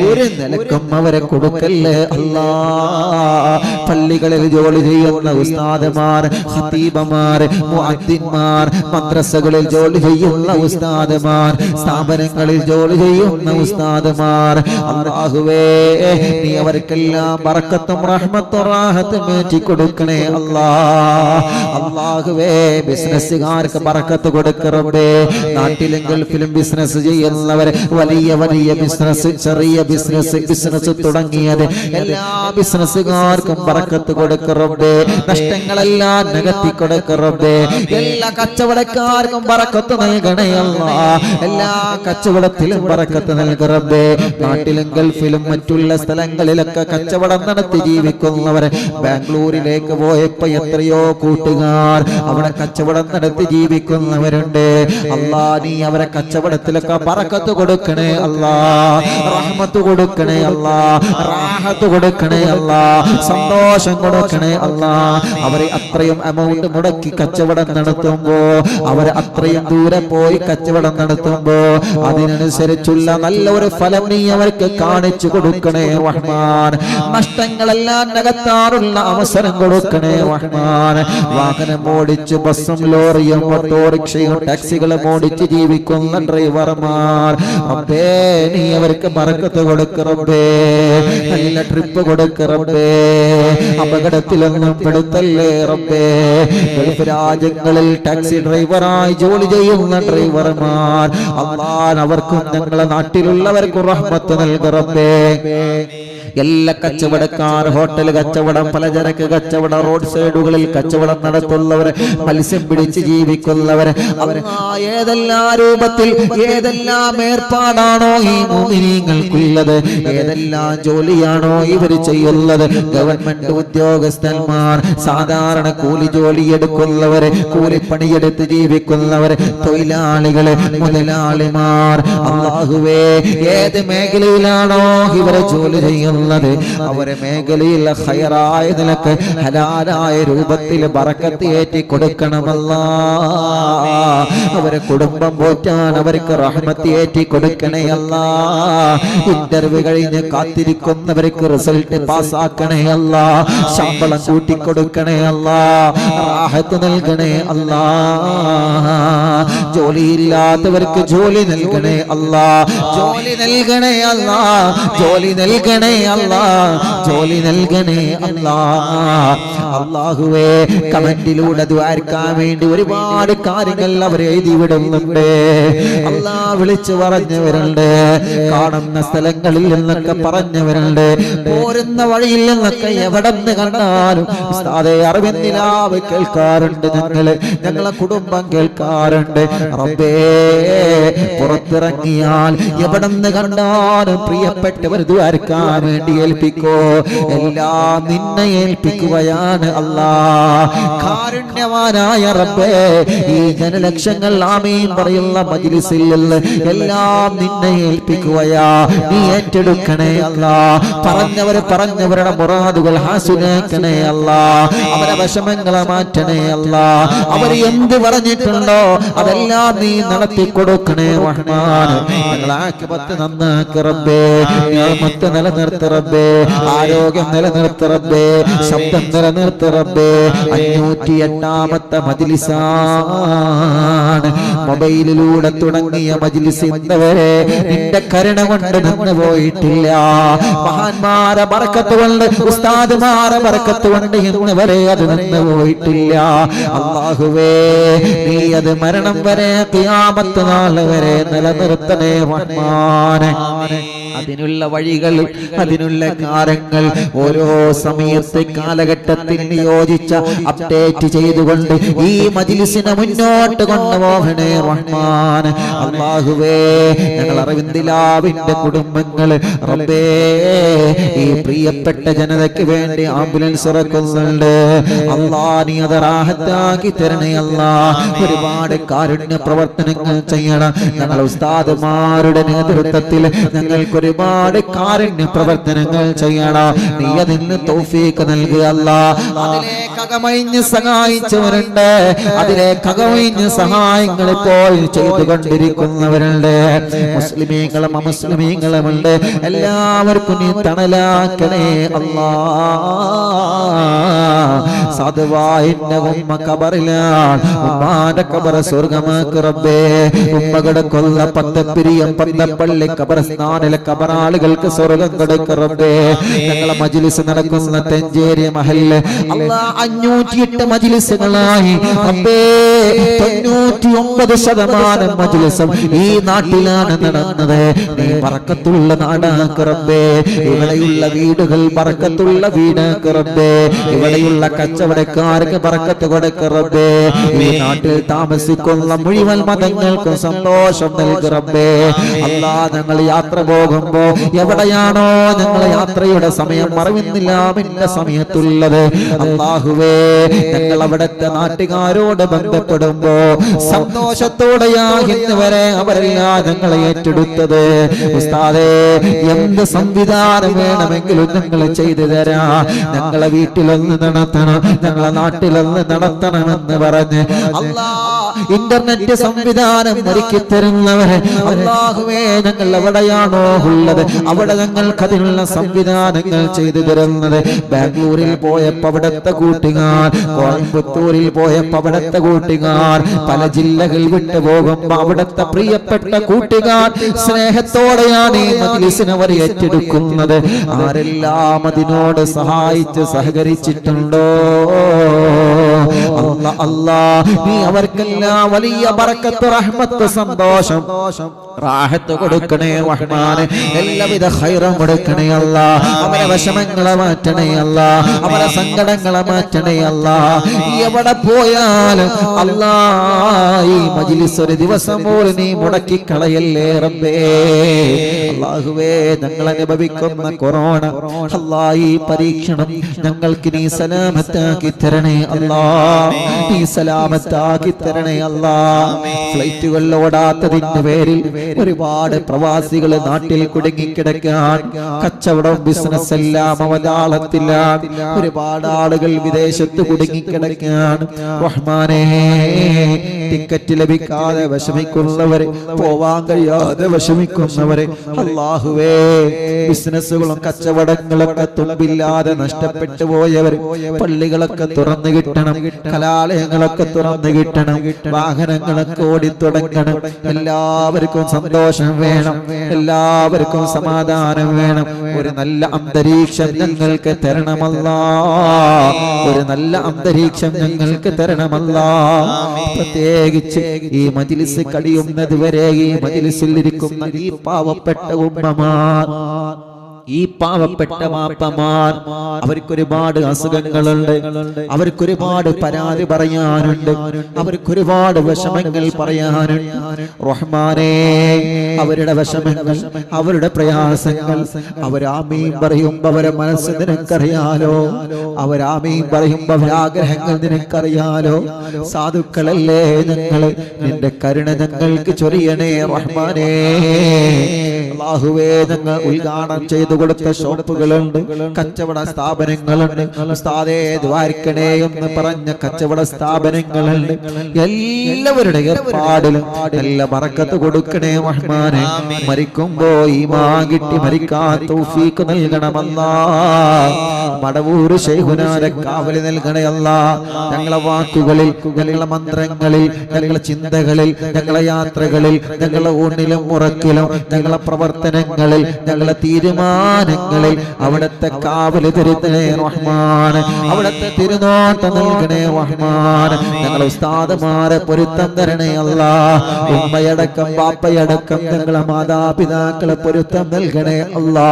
ഒരു നിലക്കും അവരെ കൊടുക്കല്ലേ അല്ലാ. പള്ളികളിൽ ജോലി ചെയ്യുന്ന ഉസ്താദുമാർ, ഖതീബമാർ, മുഅദ്ദിൻമാർ, മദ്രസകളിൽ ജോലി ചെയ്യുന്ന ഉസ്താദുമാർ, സ്ഥാപനങ്ങളിൽ ജോലി ചെയ്യുന്ന ഉസ്താദുമാർ, അല്ലാഹുവേ നീ അവർക്കെല്ലാം ബറക്കത്തും റഹ്മത്തും റാഹത്തും ഏറ്റി കൊടുക്കണേ അല്ലാ. അല്ലാഹുവേ ബിസിനസ്സുകാർക്ക് ബറക്കത്ത് കൊടുക്ക റബ്ബേ. നാട്ടിലും ഗൾഫിലും ബിസിനസ് ചെയ്യുന്നവർ വലിയ വലിയ ബിസിനസ്, ചെറിയ ബിസിനസ് തുടങ്ങിയത് എല്ലാ ബിസിനസ്സുകാർക്കും ബറക്കത്ത് കൊടുക്ക റബ്ബേ. നഷ്ടങ്ങളെല്ലാം നികത്തി കൊടുക്ക റബ്ബേ. എല്ലാ കച്ചവടക്കാർക്കും ബറക്കത്ത് നൽകണേ അല്ലാ. എല്ലാ കച്ചവടത്തിലും ബറക്കത്ത് നൽക റബ്ബേ. നാട്ടിലും ഗൾഫിലും മറ്റുള്ള സ്ഥലങ്ങളിലൊക്കെ കച്ചവടം നടത്തി ജീവിക്കുന്നവർ, ബാംഗ്ലൂരിലേക്ക് പോയപ്പോ എത്രയോ കൂട്ടുകാർ അവിടെ കച്ചവടം നടത്തി ജീവിക്കുന്നവരുണ്ട്. അല്ലാ നീ അവരെ കച്ചവടത്തിലൊക്കെ ബറക്കത്ത് കൊടുക്കണേ അല്ലാ, റഹ്മത്ത് കൊടുക്കണേ അല്ലാ, റാഹത്ത് കൊടുക്കണേ അല്ലാ, സന്തോഷം കൊടുക്കണേ അല്ലാ. അവരെ അത്രയും എമൗണ്ട് മുടക്കി കച്ചവടം നടത്തുമ്പോ, അവർ അത്രയും ദൂരെ പോയി കച്ചവടം നടത്തുമ്പോ അതിനനുസരിച്ചുള്ള നല്ല ഒരു ഫലം നീ അവർക്ക് കാണിച്ചു കൊടുക്കണേ റഹ്മാൻ. നഷ്ടങ്ങളെല്ലാം നികത്താറുള്ള അവസരം കൊടുക്കണേ റഹ്മാൻ. വാഹനം ഓടിച്ച് ബസ്സും ലോറിയും ഓട്ടോറിക്ഷയും ടാക്സികളും ഓടിച്ച് ജീവിക്കുന്ന ഡ്രൈവർമാർ റബ്ബേ നീ അവർക്ക് ബറക്കത്ത് കൊടുക്ക റബ്ബേ. നല്ല ട്രിപ്പ് കൊടുക്ക റബ്ബേ. അപകടത്തിലൊന്നും പെടുത്തല്ലേ റബ്ബേ. ഗൾഫ് രാജ്യങ്ങളിൽ ടാക്സി ഡ്രൈവറായി ജോലി ചെയ്യുന്ന ഡ്രൈവർമാർ അല്ലാഹ് അവർക്കും ഞങ്ങളെ നാട്ടിലുള്ളവർക്കും റഹ്മത്ത് നൽക റബ്ബേ. എല്ലാ കച്ചവടക്കാർ, ഹോട്ടൽ കച്ചവടം, പലചരക്ക് കച്ചവടം, റോഡ് സൈഡുകളിൽ കച്ചവടം നടത്തുന്നവർ, മത്സ്യം പിടിച്ച് ജീവിക്കുന്നവർ, ഏതെല്ലാം രൂപത്തിൽ ഏതെല്ലാം ഏർപ്പാടാണോ ഈ മുഅ്മിനീങ്ങൾക്കുള്ളത്, ഏതെല്ലാം ജോലിയാണോ ഇവർ ചെയ്യുന്നത്, ഗവൺമെന്റ് ഉദ്യോഗസ്ഥന്മാർ, സാധാരണ കൂലി ജോലി എടുക്കുന്നവര്, കൂലിപ്പണിയെടുത്ത് ജീവിക്കുന്നവര്, തൊഴിലാളികള്, മുതലാളിമാർ, അല്ലാഹുവേ ഏത് മേഖലയിലാണോ ഇവരെ ജോലി ചെയ്യുന്നത് അവരെ മേഖലയിൽ ഖൈറായ നിലക്ക് ഹലാലായ രൂപത്തിൽ ബറക്കത്ത് ഏറ്റി കൊടുക്കണമല്ലാ. അവരെ കുടുംബം പോറ്റാൻ അവർക്ക് റഹ്മത്ത് ഏറ്റി കൊടുക്കണേ അല്ലാ. ഇന്റർവ്യൂ കഴിഞ്ഞ് കാത്തിരിക്കുന്നവർക്ക് റിസൾട്ട് പാസ്സാക്കണേ അല്ലാ. ശമ്പളം കൂട്ടിക്കൊടുക്കണേ അല്ലാ. റാഹത്ത് നൽകണേ അല്ലാ. ജോലിയില്ലാത്തവർക്ക് ജോലി നൽകണേ അല്ലാ. ജോലി നൽകണേ അല്ലാ. ജോലി നൽകണേ അല്ലാ. ജോലി നൽകണേ അല്ലാ. അല്ലാഹുവേ കമന്റിലൂടെ ദുആർക്കാൻ വേണ്ടി ഒരുപാട് കാര്യങ്ങൾ അവർ എഴുതി വിടുന്നുണ്ട്. അല്ലാ വിളിച്ചു പറഞ്ഞവരുണ്ട്, കാണുന്ന സ്ഥലങ്ങളിൽ നിന്നൊക്കെ പറഞ്ഞവരുണ്ട്, പോരുന്ന വഴിയിൽ നിന്നൊക്കെ എവിടെ നിന്ന് കണ്ടാലും ഉസ്താദേ അറിവിന്ദിലാവ് കേൾക്കാറുണ്ട്, ഞങ്ങളെ കുടുംബം കേൾക്കാറുണ്ട്. റബ്ബേ പുറത്തിറങ്ങിയാൽ എവിടെ നിന്ന് കണ്ടാലും പ്രിയപ്പെട്ടവർ ദുആർക്കാൻ വേണ്ടി ഏൽപ്പിക്കോ. എല്ലാം നിന്നെ ഏൽപ്പിക്കുകയാണ് അല്ലാ. കാരുണ്യവാനായ റബ്ബേ ഈ ജനലക്ഷങ്ങൾ ആമീൻ പറയുന്ന മജ്ലിസിൽ എല്ലാം നിന്നെ ഏൽപ്പിക്കുകയാ. നീ ഏറ്റെടുക്കണേ അല്ലാ. പറഞ്ഞവരുടെ മുറാദുകൾ ഹാസുനാക്കണേ അല്ലാ. അവരെ വിഷമങ്ങളെ മാറ്റണേ അല്ലാ. അവർ എന്ത് പറഞ്ഞിട്ടുണ്ടോ അതെല്ലാം നീ നടത്തി കൊടുക്കണേ റഹ്മാൻ. ഞങ്ങളെ ആഖിബത്ത് നന്നാക്ക് റബ്ബേ. നിഅമത്ത് നിലനിർത്ത് റബ്ബേ. ആരോഗ്യം നിലനിർത്ത് റബ്ബേ. ശബ്ദം നിലനിർത്ത് റബ്ബേ. 508ാമത്തെ മജ്ലിസാണ്. മൊബൈലിലൂടെ തുടങ്ങിയ മജ്ലിസ് ഇന്നവരെ നിന്റെ കരുണ കൊണ്ട് നിന്ന് പോയിട്ടില്ല. മഹാന്മാരെ ബർക്കത്ത് കൊണ്ട്, ഉസ്താദുമാരെ ബർക്കത്ത് കൊണ്ട് ഇന്നുവരെ അത് നിന്ന് പോയിട്ടില്ല. അല്ലാഹുവേ നീ അത് മരണം വരെ ഖിയാമത്ത് നാൾ വരെ നിലനിർത്തണേ റഹ്മാനെ. അതിനുള്ള വഴികൾ, അതിനുള്ള കാര്യങ്ങൾ ഓരോ സമയത്തെ കാലഘട്ടത്തിൽ നിയോജിച്ച അപ്ഡേറ്റ് ചെയ്തുകൊണ്ട് ഈ മജ്ലിസിനെ മുന്നോട്ട് കൊണ്ടുപോകണേ റഹ്മാൻ. അല്ലാഹുവേ ഞങ്ങൾ അറിവിന്ദിലാവിന്റെ കുടുംബങ്ങൾ റബ്ബേ ഈ പ്രിയപ്പെട്ട ജനതയ്ക്ക് വേണ്ടി ആംബുലൻസ് ഇറക്കുന്നുണ്ട്. അല്ലാ നീ അത് റാഹത്താക്കി തരണേ അല്ലാ. ഒരുപാട് കാരുണ്യ പ്രവർത്തനങ്ങൾ ചെയ്യണം. ഞങ്ങൾ ഉസ്താദുമാരുടെ നേതൃത്വത്തിൽ ഞങ്ങൾക്ക് ഒരുപാട് കാരുണ്യ പ്രവർത്തനങ്ങൾ ചെയ്യണം. നീ അതിന് തൗഫീഖ് നൽകുക അല്ലാ. അതിലേക്കകമഴിഞ്ഞ് സഹായിച്ചവരുണ്ട്, അതിലേക്കകമഴിഞ്ഞ് സഹായങ്ങൾ ഇപ്പോൾ ചെയ്തുകൊണ്ടിരിക്കുന്നവരുണ്ട്. മുസ്ലിമീങ്ങളും അമുസ്ലിമീങ്ങളുമുണ്ട്. എല്ലാവർക്കും നീ തണലാക്കണേ അല്ലാ. സാധുവായിന്റെ ഉമ്മ കബറിലാണ്, ഉമ്മാന്റെ കബർ സ്വർഗമാക്ക് റബ്ബേ. ഉമ്മ കിടക്കുന്ന പത്തപ്പിരിയം പന്തപ്പള്ളി കബർസ്ഥാനിലെ കബറാളുകൾക്ക് സ്വർഗം കൊടുക്ക് റബ്ബേ. ഞങ്ങളെ മജ്ലിസ് നടക്കുന്ന തെഞ്ചേരി മഹല്ല് അല്ലാ 508 മജ്ലിസുകളായി റബ്ബേ 99% മജ്ലിസും ഈ നാട്ടിലാണ് നടന്നത്. നീ ബർക്കത്തുള്ള നാടാക്ക് റബ്ബേ. ഇവിടെയുള്ള വീടുകൾ ബർക്കത്തുള്ള വീടാക്ക് റബ്ബേ. ഇവിടെയുള്ള കച്ചവടക്കാർക്ക് ബർക്കത്ത് കൊടുക്ക് റബ്ബേ. ഈ നാട്ടിൽ താമസിക്കുന്ന മുഴുവൻ മതങ്ങൾക്കും സന്തോഷം നൽകു റബ്ബേ. അല്ലാ ഞങ്ങൾ യാത്ര പോകുമ്പോ എവിടെയാണോ ഞങ്ങളെ യാത്രയുടെ സമയം അറിവിന്നില്ലാമിന്റെ സമയത്തുള്ളത് അല്ലാഹുവേ ഞങ്ങൾ അവിടുത്തെ നാട്ടുകാരോട് ബന്ധപ്പെടുമ്പോ സന്തോഷത്തോടെയാ ഇന്ന് വരെ അവരെല്ലാം ഞങ്ങളെ ഏറ്റെടുത്തത്. ഉസ്താദേ എന്ത് സംവിധാനം വേണമെങ്കിലും ഞങ്ങൾ ചെയ്തു തരാ. ഞങ്ങളെ വീട്ടിലൊന്ന് നടത്തണം, ഞങ്ങളെ നാട്ടിലൊന്ന് നടത്തണമെന്ന് പറഞ്ഞ് അല്ലാ ഇന്റർനെറ്റ് സംവിധാനം ഒരുക്കി തരുന്നവരെ അല്ലാഹുവേ ഞങ്ങൾ എവിടെയാണോ ഉള്ളത് അവിടെ ഞങ്ങൾക്ക് അതിനുള്ള സംവിധാനങ്ങൾ ചെയ്തു തരുന്നത്. ബാംഗ്ലൂരിൽ പോയപ്പോ അവിടുത്തെ കൂട്ടുകാർ, കോയമ്പത്തൂരിൽ പോയപ്പോ അവിടുത്തെ കൂട്ടുകാർ, പല ജില്ലകൾ വിട്ടു പോകുമ്പോ അവിടുത്തെ പ്രിയപ്പെട്ട കൂട്ടുകാർ സ്നേഹത്തോടെയാണ് ഈ മജ്ലിസിനെ അവർ ഏറ്റെടുക്കുന്നത്. ആരെല്ലാം അതിനോട് സഹായിച്ച് സഹകരിച്ചിട്ടുണ്ടോ അല്ലാ അല്ലാഹ് നീ അവർക്കെല്ലാം വലിയ ബറക്കത്ത് റഹ്മത്ത് സന്തോഷം റാഹത്ത് കൊടുക്കണേ റഹ്മാനെ എല്ലാവിധ ഖൈറും കൊടുക്കണേ അല്ലാഹ് അവരെ വിഷമങ്ങളെ മാറ്റണേ അല്ലാഹ് അവരെ സങ്കടങ്ങളെ മാറ്റണേ അല്ലാഹ് എവിടെ പോയാലും അല്ലാഹ് ഈ മജ്ലിസ് ഒരു ദിവസം പോലും നീ മുടക്കി കളയല്ലേ റബ്ബേ അല്ലാഹുവേ ഞങ്ങൾ അനുഭവിക്കുന്ന കൊറോണ അല്ലാഹ് ഈ പരീക്ഷണം ഞങ്ങൾക്ക് നീ സലാമത്താക്കി തരണേ അല്ലാഹ് നീ സലാമത്താക്കി തരണേ അല്ലാഹ് ഫ്ലൈറ്റുകൾ ഓടാത്തതിന്റെ പേരിൽ ഒരുപാട് പ്രവാസികൾ നാട്ടിൽ കുടുങ്ങിക്കിടക്കാൻ കച്ചവടം ബിസിനസ് എല്ലാം അവതാളത്തിലാണ് ഒരുപാട് ആളുകൾ വിദേശത്ത് കുടുങ്ങിക്കിടക്കാൻ റഹ്മാനേ ടിക്കറ്റ് ലഭിക്കാതെ വിഷമിക്കുന്നവരെ പോവാൻ കഴിയാതെ വിഷമിക്കുന്നവരെ അല്ലാഹുവേ ബിസിനസ്സുകളും കച്ചവടങ്ങളൊക്കെ തുമ്പില്ലാതെ നഷ്ടപ്പെട്ടു പോയവർ പള്ളികളൊക്കെ തുറന്നു കിട്ടണം കലാലയങ്ങളൊക്കെ തുറന്നു കിട്ടണം വാഹനങ്ങളൊക്കെ ഓടിത്തുടങ്ങണം എല്ലാവർക്കും സന്തോഷം വേണം എല്ലാവർക്കും സമാധാനം വേണം ഒരു നല്ല അന്തരീക്ഷം ഞങ്ങൾക്ക് തരണമല്ലാ ഒരു നല്ല അന്തരീക്ഷം ഞങ്ങൾക്ക് തരണമല്ലാ പ്രത്യേകിച്ച് ഈ മജ്ലിസ് കഴിയുന്നത് വരെ ഈ മജ്ലിസിൽ ഇരിക്കുന്ന ഈ പാവപ്പെട്ട ഉമ്മമാർ ഈ പാവപ്പെട്ട മാപ്പമാർ അവർക്കൊരുപാട് അസുഖങ്ങളുണ്ട് അവർക്കൊരുപാട് പരാതി പറയാനുണ്ട് അവർക്കൊരുപാട് വിഷമങ്ങൾ പറയാനുണ്ട് റഹ്മാനേ അവരുടെ വിഷമങ്ങൾ അവരുടെ പ്രയാസങ്ങൾ അവരാമീൻ പറയുമ്പോ അവരെ മനസ്സ് നിനക്കറിയാലോ അവരാമീൻ പറയുമ്പോ അവരാഗ്രഹങ്ങൾ നിനക്കറിയാലോ സാധുക്കളല്ലേ ഞങ്ങള് നിന്റെ കരുണ ഞങ്ങൾക്ക് ചൊരിയണേ റഹ്മാനേ അല്ലാഹുവേ ഞങ്ങൾ ഉദ്ഘാടനം ചെയ്തു കൊടുത്ത ഷോപ്പുകളുണ്ട് കച്ചവട സ്ഥാപനങ്ങളുണ്ട് ഉസ്താദേ ദ്വാരക്കണേ എന്ന് പറഞ്ഞ കച്ചവട സ്ഥാപനങ്ങളുണ്ട് എല്ലാവരുടെ ഏർപ്പാടിലും നല്ല ബറക്കത്ത് കൊടുക്കണേ റഹ്മാനെ മരിക്കുമ്പോ ഈമാൻ കിട്ടി മരിക്കാൻ തൗഫീഖ് നൽകണമല്ലാ മടവൂർ ശൈഖുനാനെ കാവലി നൽകണേ അല്ലാ ഞങ്ങളെ വാക്കുകളിൽ ഞങ്ങളെ മന്ത്രങ്ങളിൽ ഞങ്ങളെ ചിന്തകളിൽ ഞങ്ങളെ യാത്രകളിൽ ഞങ്ങളെ ഊണിലും ഉറക്കിലും ഞങ്ങളെ പ്രവർത്തനങ്ങളിൽ ഞങ്ങളെ തീരുമാനങ്ങളിൽ അവിടുത്തെ കാവല് തരുന്നേ റഹ്മാൻ അവിടുത്തെ തിരുനോട്ടം നൽകണേ റഹ്മാൻ ഞങ്ങളെ ഉസ്താദുമാരെ പൊരുത്തം തരണേ അല്ലാ ഉമ്മയടക്കം ബാപ്പയടക്കം ഞങ്ങളെ മാതാപിതാക്കളെ പൊരുത്തം നൽകണേ അല്ലാ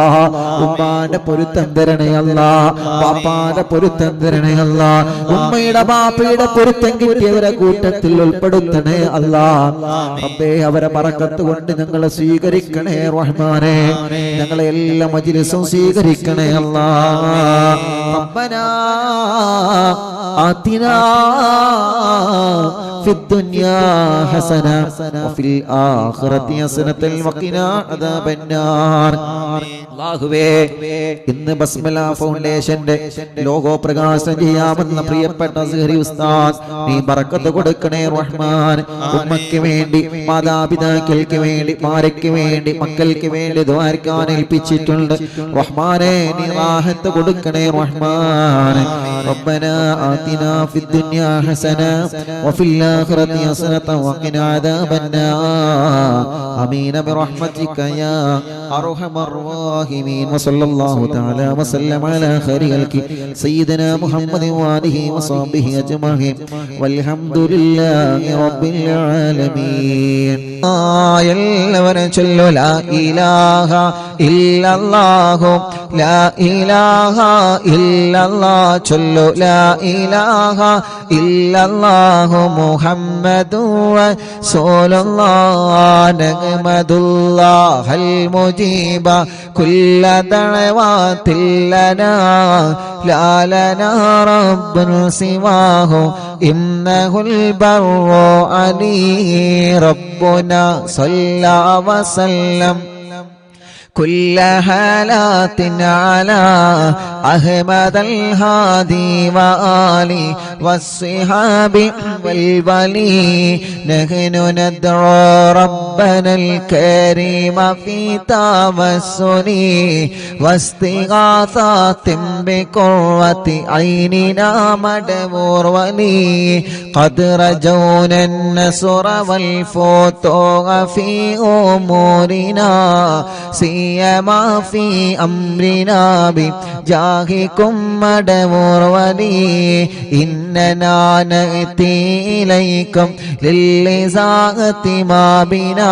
ഉമ്മാന്റെ പൊരുത്തം തരണേ അല്ലാ ബാപ്പാന്റെ പൊരുത്തം തരണേ അല്ലാ ഉമ്മയുടെ ബാപ്പയുടെ പൊരുത്തം കിട്ടിയവരെ കൂട്ടത്തിൽ ഉൾപ്പെടുത്തണേ അല്ലാ റബ്ബേ അവരെ ബറക്കത്ത് കൊണ്ട് ഞങ്ങളെ സ്വീകരിക്കണേ റഹ്മാനെ ഞങ്ങളെ എല്ലാ മജ്ലിസും സ്വീകരിക്കണേ അല്ലാ റബ്ബനാ ആതിനാ في الدنيا حسنة وفي الآخرة حسنة وقنا عذاب النار അല്ലാഹുവേ ഇന്ന് ബസ്മല ഫൗണ്ടേഷന്റെ ലോഗോ പ്രകാശനം ചെയ്യാമെന്ന പ്രിയപ്പെട്ട അസ്ഹരി ഉസ്താദ് നീ ബറക്കത്ത് കൊടുക്കണേ റഹ്മാൻ ഉമ്മയ്ക്ക് വേണ്ടി മാതാപിതാക്കൾക്ക് വേണ്ടി ഭാര്യയ്ക്ക് വേണ്ടി മക്കൾക്ക് വേണ്ടി ദ്വാരക്കാൻ ഏൽപ്പിച്ചിട്ടുണ്ട് റഹ്മാനെ നീ റാഹത്ത് കൊടുക്കണേ റഹ്മാൻ റബ്ബനാ ആതിനാ ഫിദ് ദുനിയാ ഹസന വഫിൽ ആഖിറതി ഹസനത വഖിനാ അദാബന്നാർ ആമീൻ ബിറഹ്മതിക യാ അർഹമർ റഹീമീൻ വസല്ലല്ലാഹു തആല വസല്ലം അലാ ഖൈരി ഖൽഖി സയ്യിദനാ മുഹമ്മദ് വആലിഹി വസഹ്ബിഹി അജ്മഈൻ വൽഹംദുലില്ലാഹി റബ്ബിൽ ആലമീൻ എല്ലാവരും ചൊല്ലു ലാ ഇലാഹ ഇല്ലല്ലാഹു ലാ ഇലാഹ ഇല്ലല്ലാഹ് ചൊല്ലു ലാ ഇലാഹ ഇല്ലല്ലാഹു മുഹമ്മദുർ റസൂലുള്ളാഹ് നഹ്മദുല്ലാഹൽ മുജീബ കുല്ല ദഅവാതിൽ ലനാ ലാ ലനാ റബ്ബുൻ സിവാഹു ഇന്നഹുൽ ബർറു അലീ റബ്ബുനാ സല്ലല്ലാ വസല്ലം كل حالات على أحمد الهادي وآله والصحاب والولي نحن ندعو رب ربنا الكريم في توسلي واستغاثات بقرة عيننا مدبور ولي قد رجونا النصر والفتوح في أمورنا سيما في أمرنا بجاهكم مدبور ولي إننا نأتي إليكم للإزاءة ما بنا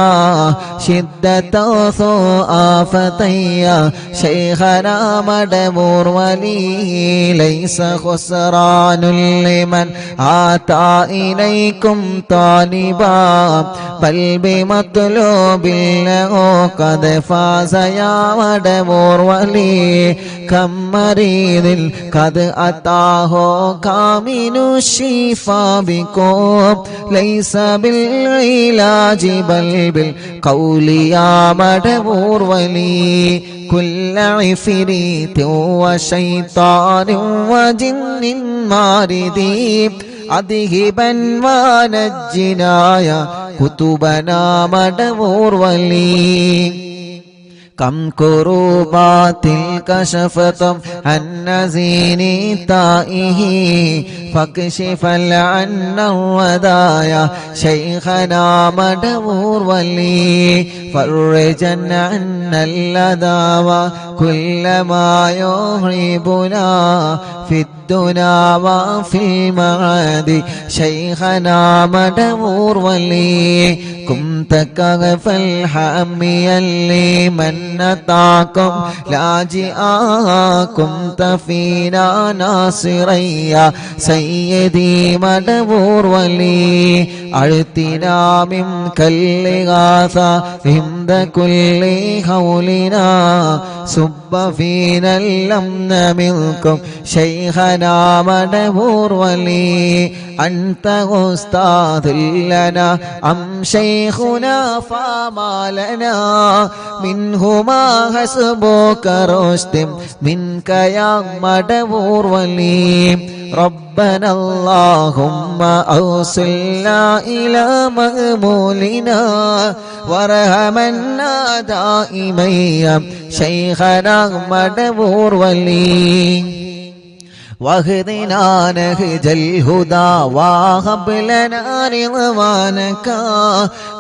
شدة ثؤافتي شيخنا مدبور ولي ليس خسران لمن آتى إليكم طالبا بل بمطلوب له قد فاز يا مدبور ولي كم مريض قد أتاه كامل الشفاء بكم ليس بالعلاج بل بالقول يا مدبور ولي كل عفريت وشيطان وجن مارد أذهبا ونجنا يا كتبنا مدبور ولي كم كروبات كشفتم عن نزين تائه فاكشف عنا الودايا شيخنا مدبور ولي فرجا عنا اللذى وكل ما يهربنا في الدنيا وفي المعاد شيخنا مدبور ولي كنت كغف الحامي لمن نطاكم لاجئا كنت فينا ناصريا سيدي مدبور ولي أعطنا منك الإغاثة عند كل حولنا صب فينا الأمن منكم شيخنا مدبور ولي أنت أستاذ لنا أم شيخنا فما لنا منهما حسبك رشد منك يا مدبور ولي ربنا اللهم أوصلنا إلى مأمولنا وارحمنا دائما يا شيخنا مدبور ولي واهدنا نهج الهدى وهب لنا رضوانك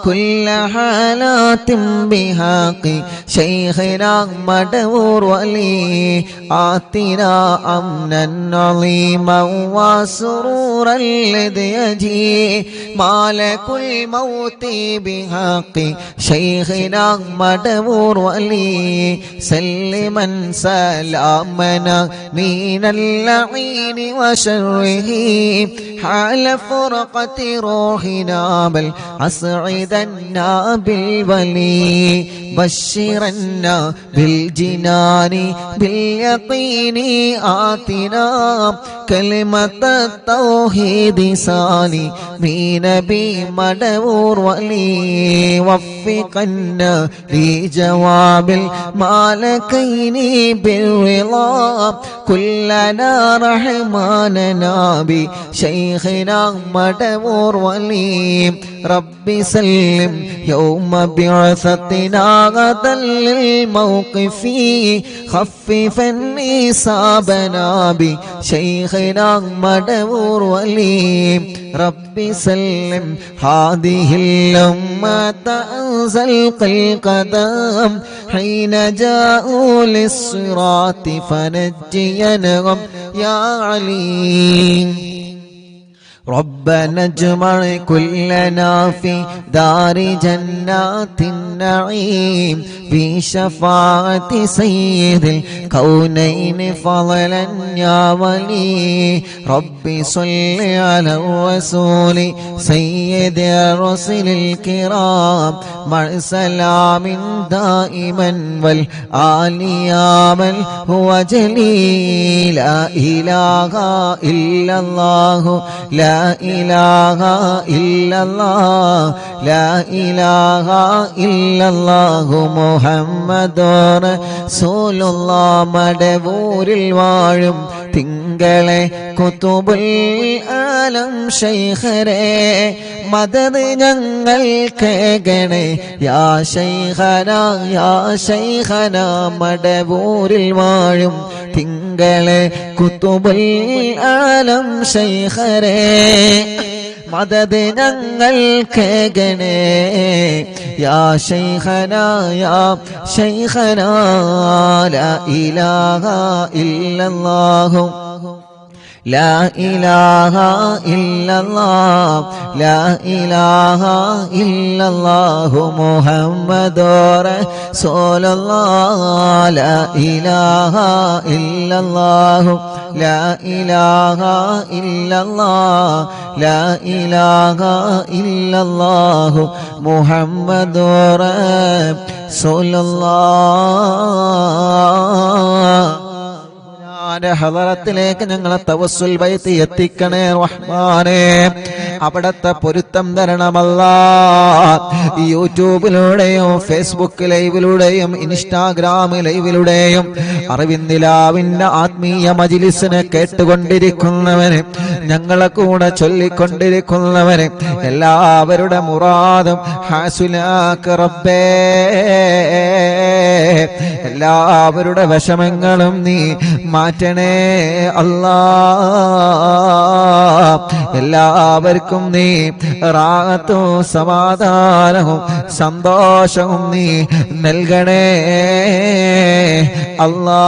كل حالات بحق شيخنا مدبور ولي آتنا أمنا عظيما وسرورا الذي يجي مالك الموت بحق شيخنا مدبور ولي سلما سلامنا من اللعين وشره حال فرقة روحنا بل أسعدنا بالولي بشرنا بالجنان باليقين آتنا كلمة التوحيد سالي بنبي مدبور ولي وفقنا لجواب المالكين بالرضا كلنا رحماننا بشيخنا مدبور ولي رب سلم يوم بعثتنا غدا للموقف خففا إصابنا بشيخنا مدبور ولي رب سلم هذه الأمة أنزل القدم حين جاءوا للصراط فنجينهم يا عليم ربنا اجمع كلنا في دار جنات النعيم بشفاعة سيد الكونين فضلا يا ولي ربي صل على الرسول سيد الرسل الكرام مع سلام دائما والآل يا من هو جليل لا إله إلا الله لا ലാ ഇലാഹ ഇല്ലല്ലാഹ് ലാ ഇലാഹ ഇല്ലല്ലാഹു മുഹമ്മദുർ റസൂലുള്ളാഹ് മടവൂരിൽ വാഴും തിങ്കളെ കുതുബുൽ ആലം ശൈഖരേ മദദ് ഞങ്ങൾ കേകണേ യാ ശൈഖന മടവൂരിൽ വാഴും തിങ്കളെ കുതുബുൽ ആലം ശൈഖരേ മദദ് ഞങ്ങൾ കേകണേ യാ ശൈഖന ലാ ഇലാഹ ഇല്ലല്ലാഹു ലാ ഇലാഹ ഇല്ലല്ലാഹ് ലാ ഇലാഹ ഇല്ലല്ലാഹു മുഹമ്മദുർ റസൂലുള്ളാഹ് ലാ ഇലാഹ ഇല്ലല്ലാഹു ലാ ഇലാഹ ഇല്ലല്ലാഹ് ലാ ഇലാഹ ഇല്ലല്ലാഹു മുഹമ്മദുർ റസൂലുള്ളാഹ് ഹളറത്തിലേക്ക് ഞങ്ങളെ തവസ്സുൽ ബൈത്ത് എത്തിക്കണേ റഹ്മാനേ അവിടത്തെ പൊരുത്തം തരണമല്ലാ യൂട്യൂബിലൂടെയും ഫേസ്ബുക്ക് ലൈവിലൂടെയും ഇൻസ്റ്റാഗ്രാം ലൈവിലൂടെയും അറിവിന്ദിലാവിന്റെ ആത്മീയ മജ്ലിസിനെ കേട്ടുകൊണ്ടിരിക്കുന്നവന് ഞങ്ങളെ കൂടെ ചൊല്ലിക്കൊണ്ടിരിക്കുന്നവന് എല്ലാവരുടെ മുറാദും ഹാസുലാക്ക് റബ്ബേ എല്ലാവരുടെ വിഷമങ്ങളും നീ മാറ്റണേ അല്ലാ എല്ലാവർക്കും നീ റാഹത്തും സമാധാനവും സന്തോഷവും നീ നൽകണേ അല്ലാ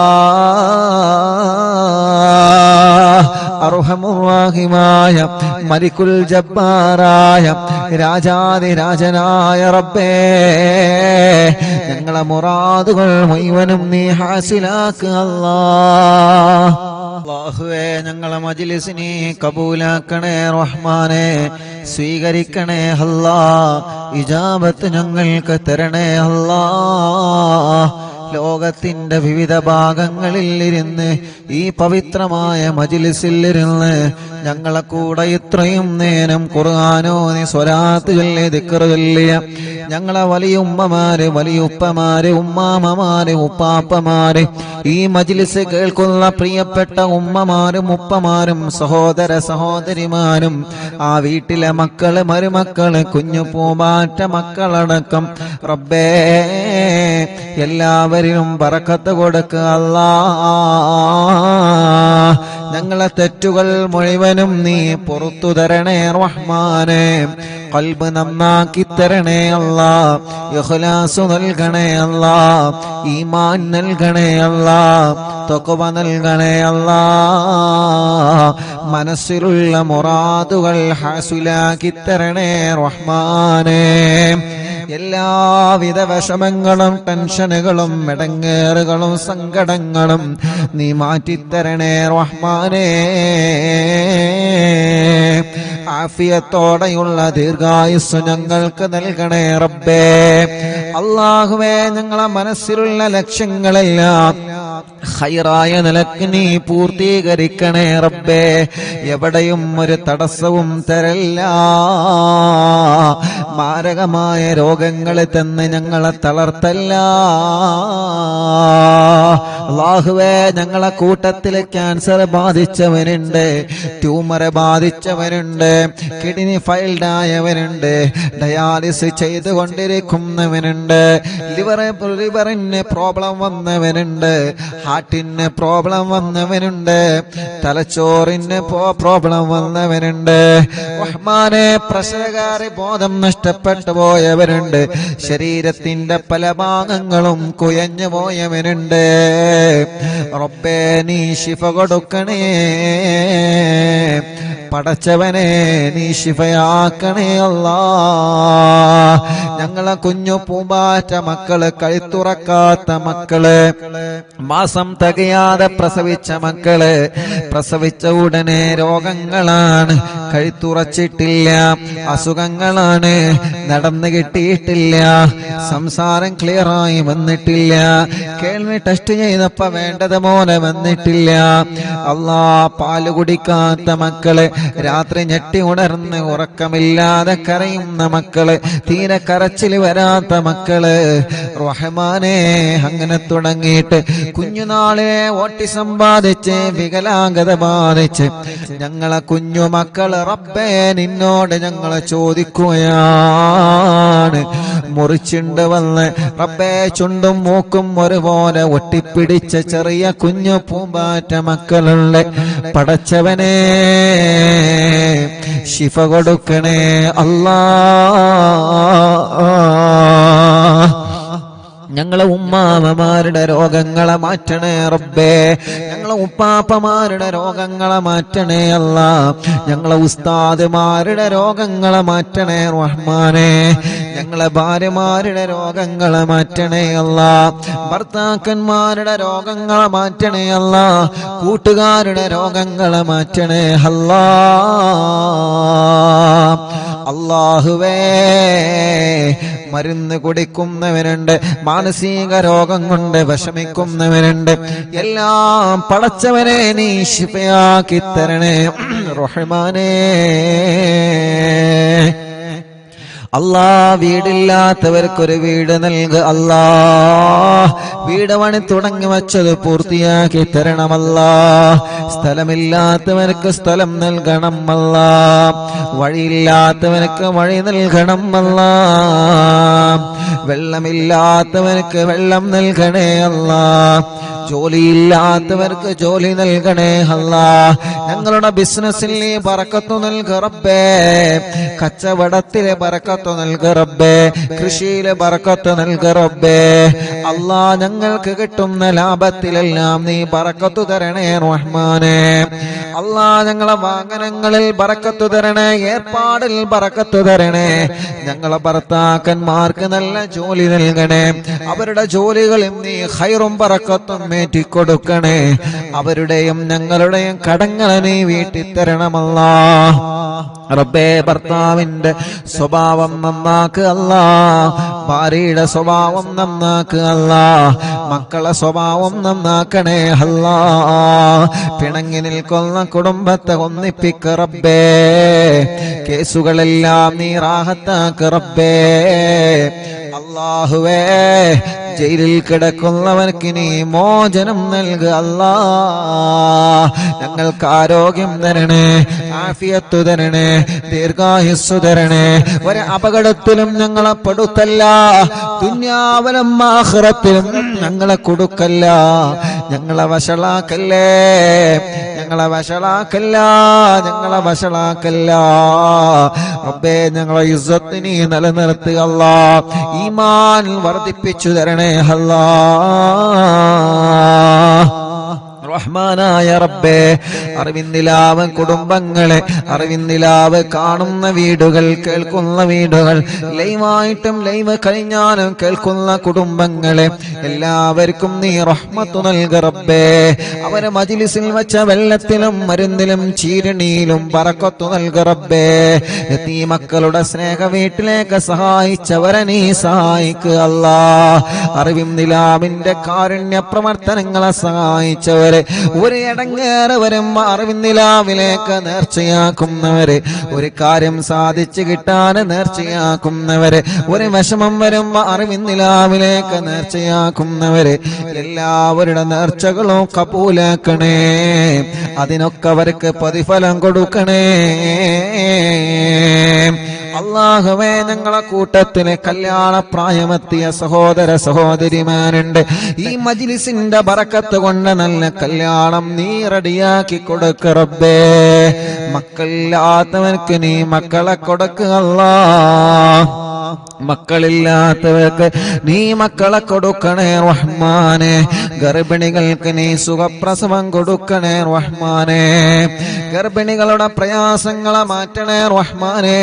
അർഹമുർ-റഹീമായ മലിക്കുൽ ജബ്ബാറായ രാജാധിരാജനായ റബ്ബേ ഞങ്ങളെ മുറാദുകൾ മുഴുവനും നീ ഹാസിലാക്ക് അല്ലാഹുവേ ഞങ്ങളെ മജ്ലിസിനെ കബൂലാക്കണേ റഹ്മാനെ സ്വീകരിക്കണേ അല്ലാ ഇജാബത്ത് ഞങ്ങൾക്ക് തരണേ അല്ലാ ലോകത്തിന്റെ വിവിധ ഭാഗങ്ങളിൽ ഇരുന്ന് ഈ പവിത്രമായ മജ്ലിസിൽ ഇരുന്ന് ഞങ്ങളെ കൂടെ ഇത്രയും നേരം ഖുർആനോദി സ്വലാത്ത് ചൊല്ലി ദിക്ർ ചൊല്ലിയ ഞങ്ങളെ വലിയ ഉമ്മമാര് വലിയ ഉപ്പമാര് ഉമ്മാമമാര് ഉപ്പാപ്പമാര് ഈ മജ്ലിസ് കേൾക്കുന്ന പ്രിയപ്പെട്ട ഉമ്മമാരും ഉപ്പമാരും സഹോദര സഹോദരിമാരും ആ വീട്ടിലെ മക്കള് മരുമക്കള് കുഞ്ഞു പൂമ്പാറ്റ മക്കളടക്കം റബ്ബേ എല്ലാവരിലും ബറക്കത്ത് കൊടുക്കുക അല്ലാ ഞങ്ങളെ തെറ്റുകൾ മുഴുവനും നീ പുറത്തു തരണേ റഹ്മാനെ ഖൽബ് നന്നാക്കി തരണേ അല്ലാ ഇഖ്ലാസ് നൽകണേ അല്ലാ ഈമാൻ നൽകണേ അല്ലാ തഖ്വ നൽകണേ അല്ലാ മനസ്സിലുള്ള മുറാദുകൾ ഹാസുലാക്കി തരണേ റഹ്മാനെ എല്ലാവിധ വിഷമങ്ങളും ടെൻഷനുകളും മെടങ്ങേറുകളും സങ്കടങ്ങളും നീ മാറ്റിത്തരണേ റഹ്മാനേ ആഫിയത്തോടെയുള്ള ദീർഘായുസ് ഞങ്ങൾക്ക് നൽകണേ റബ്ബേ അല്ലാഹുവേ ഞങ്ങളെ മനസ്സിലുള്ള ലക്ഷ്യങ്ങളെല്ലാം ഖൈറായ നിലക്ക് നീ പൂർത്തീകരിക്കണേ റബ്ബേ എവിടെയും ഒരു തടസ്സവും തരല്ല മാരകമായ രോഗങ്ങളെ തന്ന് ഞങ്ങളെ തളർത്തല്ല അല്ലാഹുവേ ഞങ്ങളെ കൂട്ടത്തിൽ ക്യാൻസർ ബാധിച്ചവരുണ്ട് ട്യൂമർ ബാധിച്ചവരുണ്ട് കിഡ്നി ഫെയിൽഡ് ആയവരുണ്ട് ഡയാലിസിസ് ചെയ്തുകൊണ്ടിരിക്കുന്നവനുണ്ട് ലിവറിന് പ്രോബ്ലം വന്നവനുണ്ട് ഹാർട്ടിന് പ്രോബ്ലം വന്നവനുണ്ട് തലച്ചോറിന് പ്രോബ്ലം വന്നവനുണ്ട് റഹ്മാനെ പ്രസവകാരി ബോധം നഷ്ടപ്പെട്ടു പോയവരുണ്ട് ശരീരത്തിന്റെ പല ഭാഗങ്ങളും കുയഞ്ഞു പോയവനുണ്ട് റബ്ബേ നീ ശിഫ കൊടുക്കണേ പടച്ചവനെ നീ ശിഫയാക്കണേ അല്ലാ ഞങ്ങളെ കുഞ്ഞു പൂമ്പാറ്റ മക്കള് കഴുത്തുറക്കാത്ത മക്കള് മാസം തികയാതെ പ്രസവിച്ച മക്കള് പ്രസവിച്ച ഉടനെ രോഗങ്ങളാണ് കഴുത്തുറച്ചിട്ടില്ല അസുഖങ്ങളാണ് നടന്നു കിട്ടിയിട്ടില്ല, സംസാരം ക്ലിയറായി വന്നിട്ടില്ല, കേൾവി ടെസ്റ്റ് ചെയ്തപ്പോ വേണ്ടത് പോലെ വന്നിട്ടില്ല. അല്ലാ, പാല് കുടിക്കാത്ത മക്കള്, രാത്രി ഞെട്ടി ഉണർന്ന് ഉറക്കമില്ലാതെ കരയുന്ന മക്കള്, തീരെ കരച്ചിൽ വരാത്ത മക്കള്, റഹ്മാനേ, അങ്ങനെ തുടങ്ങിയിട്ട് കുഞ്ഞുനാളിലെ ഓട്ടിസം ബാധിച്ച് വികലാംഗത ബാധിച്ച് ഞങ്ങളെ കുഞ്ഞു മക്കള് റബ്ബേ നിന്നോട് ഞങ്ങളെ ചോദിക്കുകയാണ്. മുറിച്ചുണ്ട് വന്ന് റബ്ബേ ചുണ്ടും മൂക്കും ഒരുപോലെ ഒട്ടിപ്പിടിച്ച ചെറിയ കുഞ്ഞു പൂമ്പാറ്റ മക്കളുണ്ട്. പടച്ചവനെ ശിഫ കൊടുക്കണേ അല്ലാ. ഞങ്ങളെ ഉമ്മാമമാരുടെ രോഗങ്ങളെ മാറ്റണേ റബ്ബേ, ഞങ്ങളെ ഉപ്പാപ്പമാരുടെ രോഗങ്ങളെ മാറ്റണേ അല്ലാ, ഞങ്ങളെ ഉസ്താദുമാരുടെ രോഗങ്ങളെ മാറ്റണേ റഹ്മാനേ, ഞങ്ങളെ ഭാര്യമാരുടെ രോഗങ്ങളെ മാറ്റണേ അല്ലാ, ഭർത്താക്കന്മാരുടെ രോഗങ്ങളെ മാറ്റണേ അല്ലാ, കൂട്ടുകാരുടെ രോഗങ്ങളെ മാറ്റണേ അല്ലാ. അല്ലാഹുവേ, മരുന്ന് കുടിക്കുന്നവരുണ്ട്, മാനസിക രോഗം കൊണ്ട് വിഷമിക്കുന്നവരുണ്ട്, എല്ലാം പടച്ചവനെ നീ ശിഫയാക്കി തരണേ റഹ്മാനേ. അല്ലാ, വീടില്ലാത്തവർക്കൊരു വീട് നൽകുക അല്ലാ, വീട് പണി തുടങ്ങി വച്ചത് പൂർത്തിയാക്കി തരണമല്ലാ, സ്ഥലമില്ലാത്തവർക്ക് സ്ഥലം നൽകണം അല്ലാ, വഴിയില്ലാത്തവർക്ക് വഴി നൽകണം അല്ലാ, വെള്ളമില്ലാത്തവർക്ക് വെള്ളം നൽകണേ അല്ലാ, ജോലിയില്ലാത്തവർക്ക് ജോലി നൽകണേ അല്ലാ, ഞങ്ങളുടെ ബിസിനസ്സിൽ നീ ബറക്കത്ത് നൽക റബ്ബേ, കച്ചവടത്തിലെ ബറക്കത്ത് നൽക റബ്ബേ, കൃഷിയിലെ ബറക്കത്ത് നൽക റബ്ബേ. അല്ലാ, ഞങ്ങൾക്ക് കിട്ടുന്ന ലാഭത്തിലെല്ലാം നീ ബറക്കത്ത് തരണേ റഹ്മാനേ. അല്ലാ, ഞങ്ങളെ വാഹനങ്ങളിൽ ബറക്കത്ത് തരണേ, ഏർപ്പാടിൽ ബറക്കത്ത് തരണേ, ഞങ്ങളെ ഭർത്താക്കന്മാർക്ക് നല്ല ജോലി നൽകണേ, അവരുടെ ജോലികളിൽ നീ ഖൈറും ബറക്കത്തും കൊടുക്കണേ, അവരുടെയും ഞങ്ങളുടെയും കടങ്ങളെ നീ വീട്ടി തരണമല്ലാ റബ്ബേ. ഭർത്താവിന്റെ സ്വഭാവം നന്നാക്കുക അല്ലാ, ഭാര്യയുടെ സ്വഭാവം നന്നാക്കുക അല്ലാ, മക്കളെ സ്വഭാവം നന്നാക്കണേ അല്ലാ, പിണങ്ങി നിൽക്കുന്ന കുടുംബത്തെ ഒന്നിപ്പിക്ക റബ്ബേ, കേസുകളെല്ലാം നീ റാഹത്താക്ക റബ്ബേ. അല്ലാഹുവേ, ജയിലിൽ കിടക്കുന്നവർക്ക് നീ മോചനം നൽകുക അല്ലാ, ഞങ്ങൾക്ക് ആരോഗ്യം തരണേ, ആഫിയത്ത് തരണേ, ദീർഘായുസ്സു തരണേ, ഒരു അപകടത്തിലും ഞങ്ങളെ പെടുത്തല്ല, ദുനിയാവിലും ആഖിറത്തിലും ഞങ്ങളെ കൊടുക്കല്ല, ഞങ്ങളെ വഷളാക്കല്ലേ, ഞങ്ങളെ വഷളാക്കല്ല, ഞങ്ങളെ വഷളാക്കല്ല റബ്ബേ. ഞങ്ങളെ ഇസ്സത്ത് നീ നിലനിർത്തുക അല്ലാ, ഈമാൻ വർദ്ധിപ്പിച്ചു തരണേ അല്ലാ റഹ്മാനായ റബ്ബേ. അറിവിന്ദിലാവ് കുടുംബങ്ങളെ, അറിവിന്ദിലാവ് കാണുന്ന വീടുകൾ, കേൾക്കുന്ന വീടുകൾ, ലൈവായിട്ടും ലൈവ് കഴിഞ്ഞാലും കേൾക്കുന്ന കുടുംബങ്ങളെ എല്ലാവർക്കും നീ റഹ്മത്ത് നൽക റബ്ബേ. അവരെ മജ്ലിസിൽ വെച്ച വെള്ളത്തിലും മരുന്നിലും ചീരണിയിലും ബറക്കത്ത് നൽക റബ്ബേ. ഈ മക്കളുടെ സ്നേഹ വീട്ടിലേക്ക് സഹായിച്ചവരെ നീ സഹായിക്കുക അല്ലാ. അറിവിന്ദിലാവിന്റെ കാരുണ്യ പ്രവർത്തനങ്ങളെ സഹായിച്ചവരെ, ഒരു ഇടങ്ങേറ് വരുമ്പോ അറിവിന്ദിലാവിലേക്ക് നേർച്ചയാക്കുന്നവര്, ഒരു കാര്യം സാധിച്ചു കിട്ടാൻ നേർച്ചയാക്കുന്നവര്, ഒരു വിഷമം വരുമ്പോ അറിവിന്ദിലാവിലേക്ക് നേർച്ചയാക്കുന്നവര്, എല്ലാവരുടെ നേർച്ചകളും കബൂലാക്കണേ, അതിനൊക്കെ അവർക്ക് പ്രതിഫലം കൊടുക്കണേ അല്ലാഹുവേ. ഞങ്ങളെ കൂട്ടത്തിലെ കല്യാണ പ്രായമെത്തിയ സഹോദര സഹോദരിമാരുണ്ട്, ഈ മജ്ലിസിന്റെ ബറക്കത്ത് കൊണ്ട് നല്ല കല്യാണം നീ റെഡിയാക്കി കൊടുക്ക റബ്ബേ. മക്കളില്ലാത്തവർക്ക് നീ മക്കളെ കൊടുക്കുക അല്ലാ. മക്കളില്ലാത്തവർക്ക് നീ മക്കളെ കൊടുക്കണേ റഹ്മാനെ. ഗർഭിണികൾക്ക് നീ സുഖപ്രസവം കൊടുക്കണേ റഹ്മാനെ. ഗർഭിണികളുടെ പ്രയാസങ്ങളെ മാറ്റണേ റഹ്മാനെ.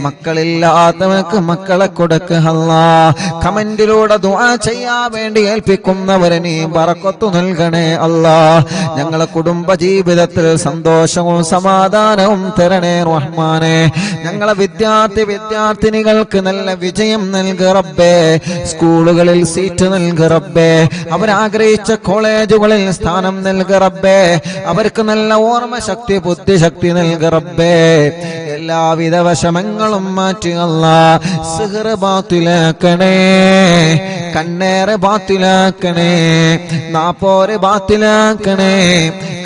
മക്കളില്ലാത്തവർക്ക് മക്കളെ കൊടുക്കുക അല്ലാ. കമന്റിലൂടെ ദുആ ചെയ്യാൻ വേണ്ടി ഏൽപ്പിക്കുന്നവരെ നീ ബറക്കത്ത് നൽകണേ അല്ലാ. ഞങ്ങളെ കുടുംബ ജീവിതത്തിൽ സന്തോഷവും സമാധാനവും തരണേ റഹ്മാനെ. ഞങ്ങളെ വിദ്യാർത്ഥിനികൾക്ക് നല്ല വിജയം നൽകുക റബ്ബേ. സ്കൂളുകളിൽ സീറ്റ് നൽകുക റബ്ബേ. അവരാഗ്രഹിച്ച കോളേജുകളിൽ സ്ഥാനം നൽകുക റബ്ബേ. അവർക്ക് നല്ല ഓർമ്മശക്തി ബുദ്ധിശക്തി നൽകുക റബ്ബേ. എല്ലാവിധ വിഷമങ്ങളും മാറ്റി അല്ലാ. സിഹ്ർ ബാത്തിലാക്കണേ, കണ്ണേറ് ബാത്തിലാക്കണേ, നാപ്പോര് ബാത്തിലാക്കണേ,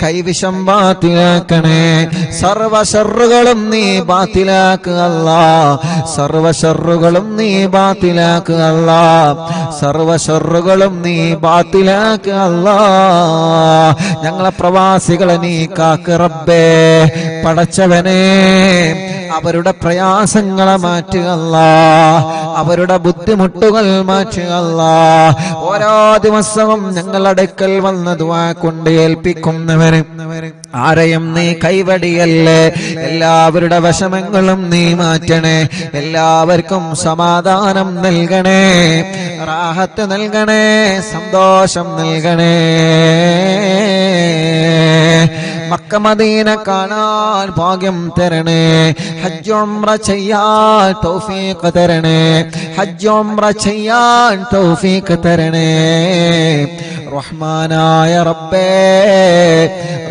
കൈവിഷം ബാത്തിലാക്കണേ. സർവ ശർറുകളും നീ ബാത്തിലാക്കുക അല്ലാ. സർവ ശർറുകളും നീ ബാത്തിലാക്കുക അല്ലാ. സർവ ശർറുകളും നീ ബാത്തിലാക്കുക അല്ലാ. ഞങ്ങളെ പ്രവാസികളെ നീ കാക്ക് റബ്ബേ. പടച്ചവനെ അവരുടെ പ്രയാസങ്ങളെ മാറ്റുക അല്ലാ. അവരുടെ ബുദ്ധിമുട്ടുകൾ മാറ്റുക അല്ലാ. ഓരോ ദിവസവും ഞങ്ങളുടെ അടുക്കൽ വന്ന ദുആ കൊണ്ട് ഏൽപ്പിക്കുന്നവര് ആരെയും നീ കൈവടിയല്ലേ. എല്ലാവരുടെ വിഷമങ്ങളും നീ മാറ്റണേ. എല്ലാവർക്കും സമാധാനം നൽകണേ, റാഹത്ത് നൽകണേ, സന്തോഷം നൽകണേ. മക്ക മദീന കാണാൻ ഭാഗ്യം തരണേ. ഹജ്ജ് ഉംറ ചെയ്യാൻ തൗഫീഖ് തരണേ. ഹജ്ജ് ഉംറ ചെയ്യാൻ തൗഫീഖ് തരണേ. റഹ്മാനായ റബ്ബേ,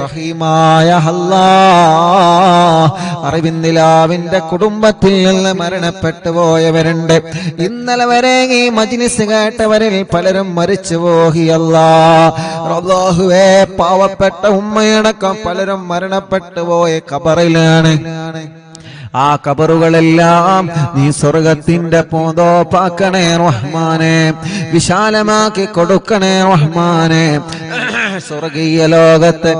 റഹീമായ അല്ലാഹ്. അറിവിന്ദിലാവിന്റെ കുടുംബത്തിൽ നിന്ന് മരണപ്പെട്ടു പോയവരുണ്ട്. ഇന്നലെ വരെ ഈ മജ്ലിസ് കേട്ടവരിൽ പലരും മരിച്ചു പോയി അല്ലാഹ്. അല്ലാഹുവേ, പാവപ്പെട്ട ഉമ്മയടക്കം പലരും മരണപ്പെട്ടു പോയ ഖബറിലാണ്. ആ ഖബറുകളെല്ലാം നീ സ്വർഗത്തിന്റെ പൂന്തോപ്പാക്കണേ റഹ്മാനെ. വിശാലമാക്കി കൊടുക്കണേ റഹ്മാനെ. സ്വർഗീയ ലോകത്ത്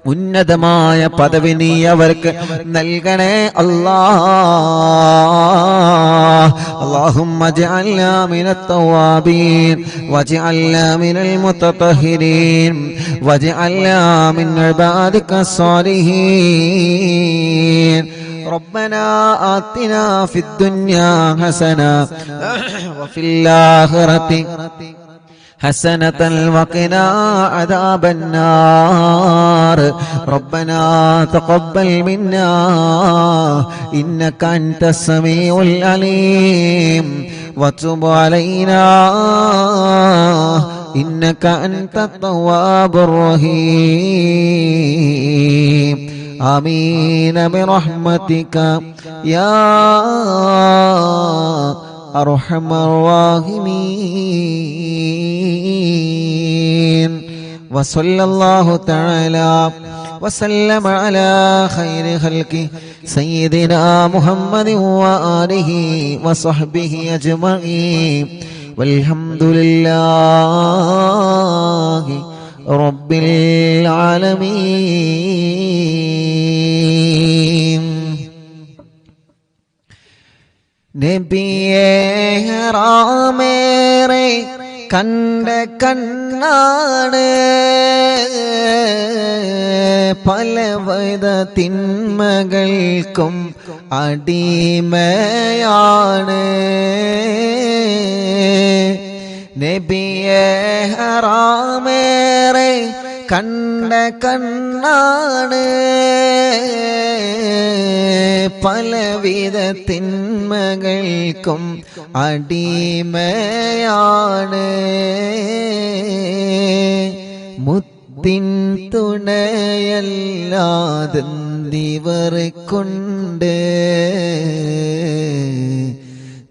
ഉന്നതമായ പദവി നീ അവർക്ക് നൽകണേ അല്ലാഹ്. اللهم اجعلنا من التوابين واجعلنا من المتطهرين واجعلنا من عبادك الصالحين. ربنا آتنا في الدنيا حسنة وفي الآخرة حسنة وقنا عذاب النار. ربنا تقبل منا إنك أنت السميع العليم وتب علينا إنك أنت التواب الرحيم. آمين برحمتك يا أرحم الراحمين. وصلى الله تعالى وسلم على خير خلقه سيدنا محمد وآله وصحبه أجمعين. والحمد لله رب العالمين. നബിയേ ഹറാമേറെ കണ്ട കണ്ണാണ്, പലവിധ തിന്മകൾക്കും അടിമയാണ്. നബിയേ ഹറാമേറെ കണ്ട കണ്ണാണ്, പലവിധ തിന്മകൾക്കും അടിമയാണ്. മുത്തിൻ തുണയല്ലാതെന്തിവർ കൊണ്ട്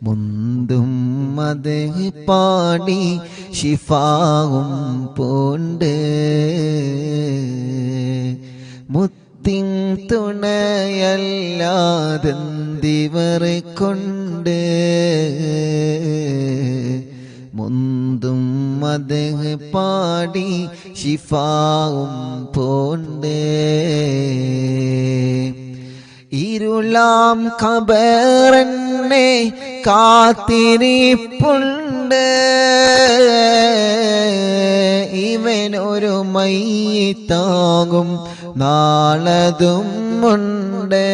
മുന്തും മദ് പാടി ശിഫാവും പോണ്ട്. മുത്തിൻ തുണയല്ലാതെന്തിവർ കൊണ്ട് മുന്തും മദ് പാടി ശിഫാവും പോണ്ട്. ഇരുളാം ഖബറൻ എന്നെ കാത്തിരിപ്പുണ്ട്. ഇവനൊരു മയ്യിത്താകും നാളതും ഉണ്ട്.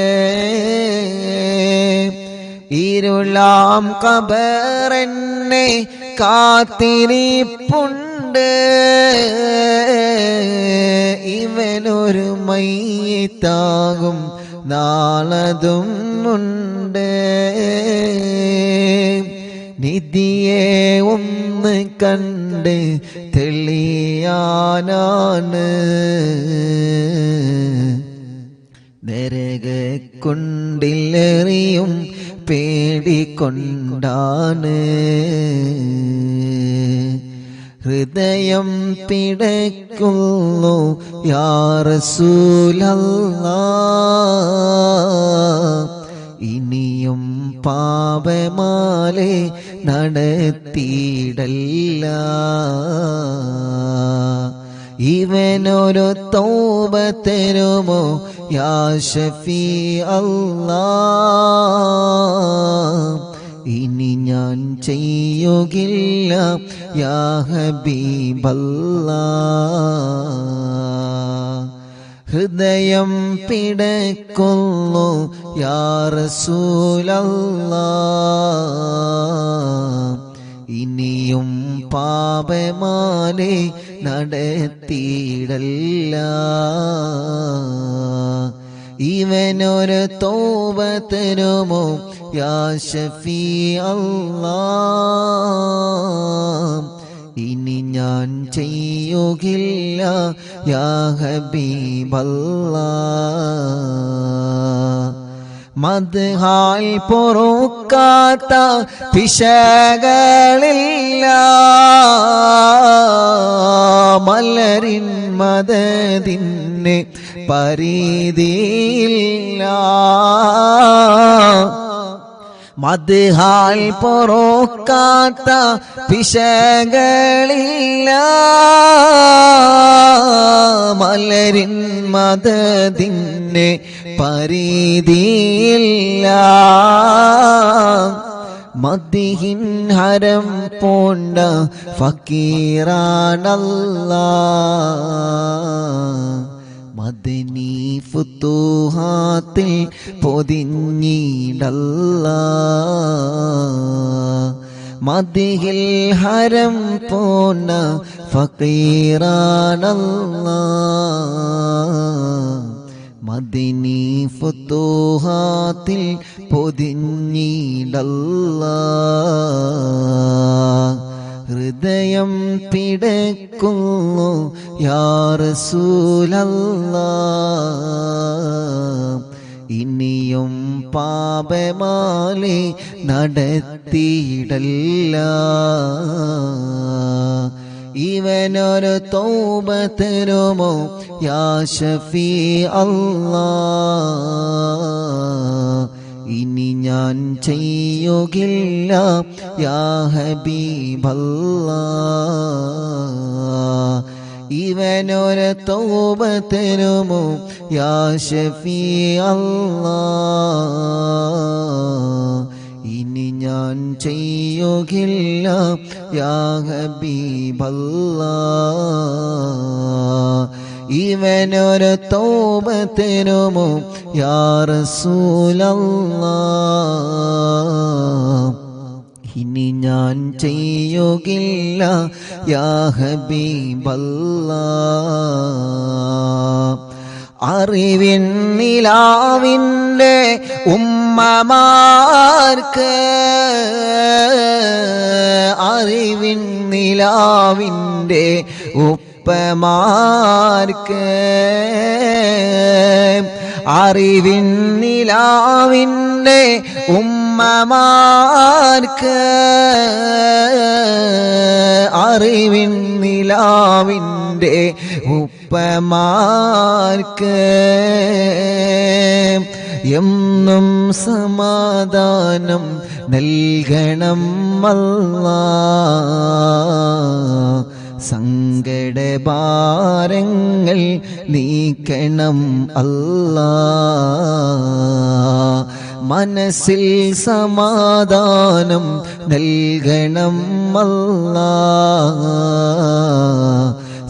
ഇരുളാം ഖബറെന്നെ കാത്തിരിപ്പുണ്ട്. ഇവനൊരു മയ്യിത്താകും നാളതും ഉണ്ട്. നിധിയെ ഒന്ന് കണ്ട് തെളിയാനാണ് നരകക്കുണ്ടിലെറിയും പേടിക്കൊണ്ടാണ്. ഹൃദയം പിടയ്ക്കുന്നു യാ റസൂലല്ലാഹ്. ഇനിയും പാപമാലെ നടത്തിയിടല്ല. ഇവനൊരു തൗബ തരുമോ യാ ഷഫീ അല്ലാഹ്. ഇനി ഞാൻ ചെയ്യുകില്ല യാ ഹബീബല്ലാഹ്. ഹൃദയം പിടയ്ക്കുന്നു യാ റസൂലല്ലാഹ്. ഇനിയും പാപമാലെ നടത്തിയിടല്ല. ഇവനൊരു തൗബ തരുമോ യാ ഷഫീ അല്ലാഹ്. ഇനി ഞാൻ ചെയ്യുകില്ല യാ ഹബീബല്ലാഹ്. മദ്ഹാൽ പൊറുക്കാത്ത പിശകളില്ല. മലരിൻ മദദിന് പരിധിയില്ല. മദ്ഹാൽ പൊറുക്കാത്ത പിശകളില്ല. മലരിൻ മദദിന് പരിധിയില്ല. മദ്ഹിൻ ഹരം പൂണ്ട ഫക്കീറാനല്ലാഹ്. മദനി ഫുതുഹാത്തിൽ പൊതിഞ്ഞിടല്ലാഹ്. മദ്ഹിൽ ഹരം പൂണ്ട ഫക്കീറാനല്ലാഹ്. മദനി ഫുതുഹാത്തിൽ പൊതിഞ്ഞിടല്ലാഹ്. ഹൃദയം പിടയ്ക്കുന്നു യാ റസൂലല്ലാഹ്. ഇനിയും പാപമാലെ നടത്തിയിടല്ല. ഇവനൊരു തൗബ തരുമോ യാ ഷഫീ അല്ലാഹ്. ഇനി ഞാൻ ചെയ്യുകില്ല യാ ഹബീബല്ലാഹ്. ഇവനൊരു തൗബ തരുമോ യാ ഷഫീ അല്ലാഹ്. ഇനി ഞാൻ ചെയ്യുകില്ല യാ ഹബീബല്ലാഹ്. ഇവനൊരു തൗബ തരുമോ യാ റസൂലല്ലാഹ്. ഇനി ഞാൻ ചെയ്യുകില്ല യാ ഹബീബല്ലാഹ്. അറിവിൻ നിലാവിൻ്റെ ഉമ്മമാർക്ക്, അറിവിൻ നിലാവിൻ്റെ ഉപ്പമാർക്ക്, അറിവിൻ നിലാവിൻ്റെ ഉമ്മമാർക്ക്, അറിവിൻ നിലാവിൻ്റെ ഉപ്പമാർക്ക് എന്നും സമാധാനം നൽകണം അല്ലാഹ്. സങ്കടഭാരങ്ങൾ നീക്കണം അല്ലാഹ്. മനസ്സിൽ സമാധാനം നൽകണം അല്ലാഹ്.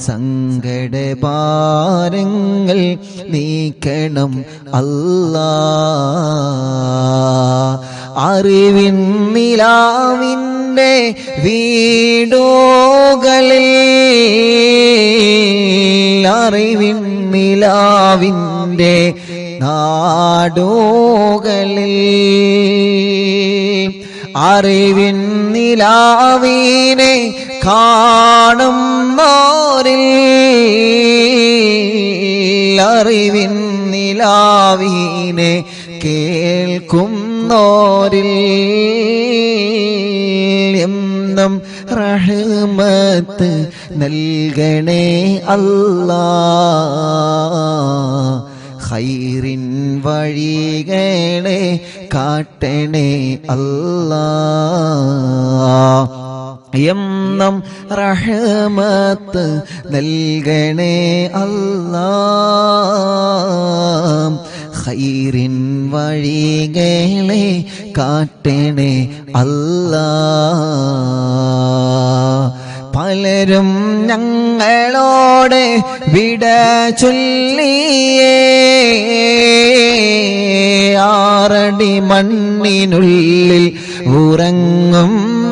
സങ്കടഭാരങ്ങൾ നീക്കണം അല്ലാഹ്. അറിവിൻ നിലാവിൻ്റെ വീടുകളിൽ, അറിവിൻ നിലാവിൻ്റെ നാടുകളിൽ, അറിവിൻ നിലാവിനെ കാണുന്നോരിൽ, അറിവിൻ നിലാവിനെ കേൾക്കുന്നോരിൽ എന്നും റഹ്മത്ത് നൽകണേ അല്ലാഹ്. ഖൈറിൻ വഴികളെ കാട്ടണേ അല്ലാഹ്. എന്നും റഹ്മത്ത് നൽകണേ അല്ലാഹ്. ഖൈറിൻ വഴികളെ കാട്ടണേ അല്ലാഹ്. പലരും ഞങ്ങളോട് വിട ചൊല്ലിയേ, ആറടി മണ്ണിനുള്ളിൽ ഉറങ്ങുന്നോരേ.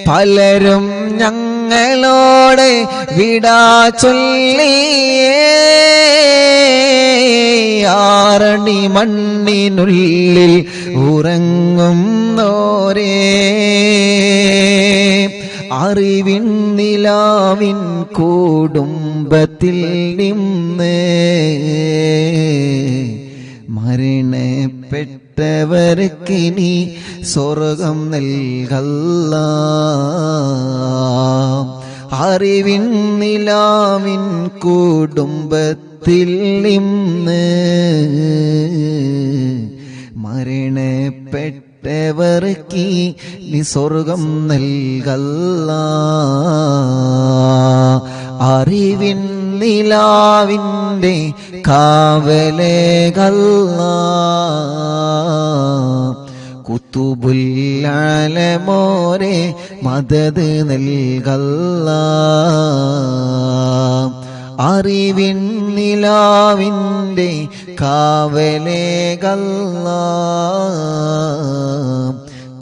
പലരും ഞങ്ങളോട് വിട ചൊല്ലിയേ, ആറടി മണ്ണിനുള്ളിൽ ഉറങ്ങുന്നോരേ. അറിവിൻ നിലാവിൻ കുടുംബത്തിൽ നിന്ന് മരണപ്പെട്ടവർക്കിനി സ്വർഗം നൽകല്ലാഹ്. അറിവിൻ നിലാവിൻ കുടുംബത്തിൽ നിന്ന് മരണപ്പെട്ടവർക്ക് നീ സ്വർഗം നൽകല്ലാഹ്. അറിവിൻ നിലാവിൻ്റെ കാവലേകല്ലാഹ്. കുത്തുബുൽ ആലമോരെ മദദ് നൽകല്ലാഹ്. അറിവിൻ നിലാവിൻ്റെ കാവലേകല്ലാഹ്.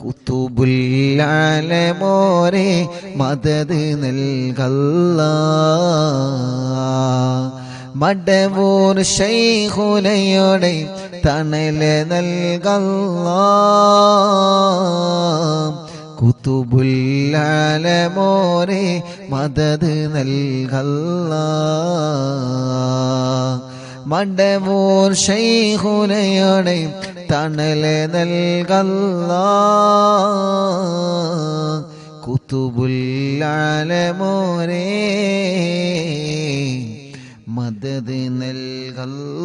കുത്തുബുൽ ആലമോരെ മദദ് നൽകല്ലാഹ്. മടവൂർ ശൈഖുനയുടെ തണല് നൽകല്ലാഹ്. കുത്തുബുൽ ആലമോരെ മദദ് നൽകല്ലാഹ്. മടവൂർ ശൈഖുനയുടെ തണല് നൽകല്ലാഹ്. കുത്തുബുൽ ആലമോരെ മദദ് നൽകല്ലാഹ്.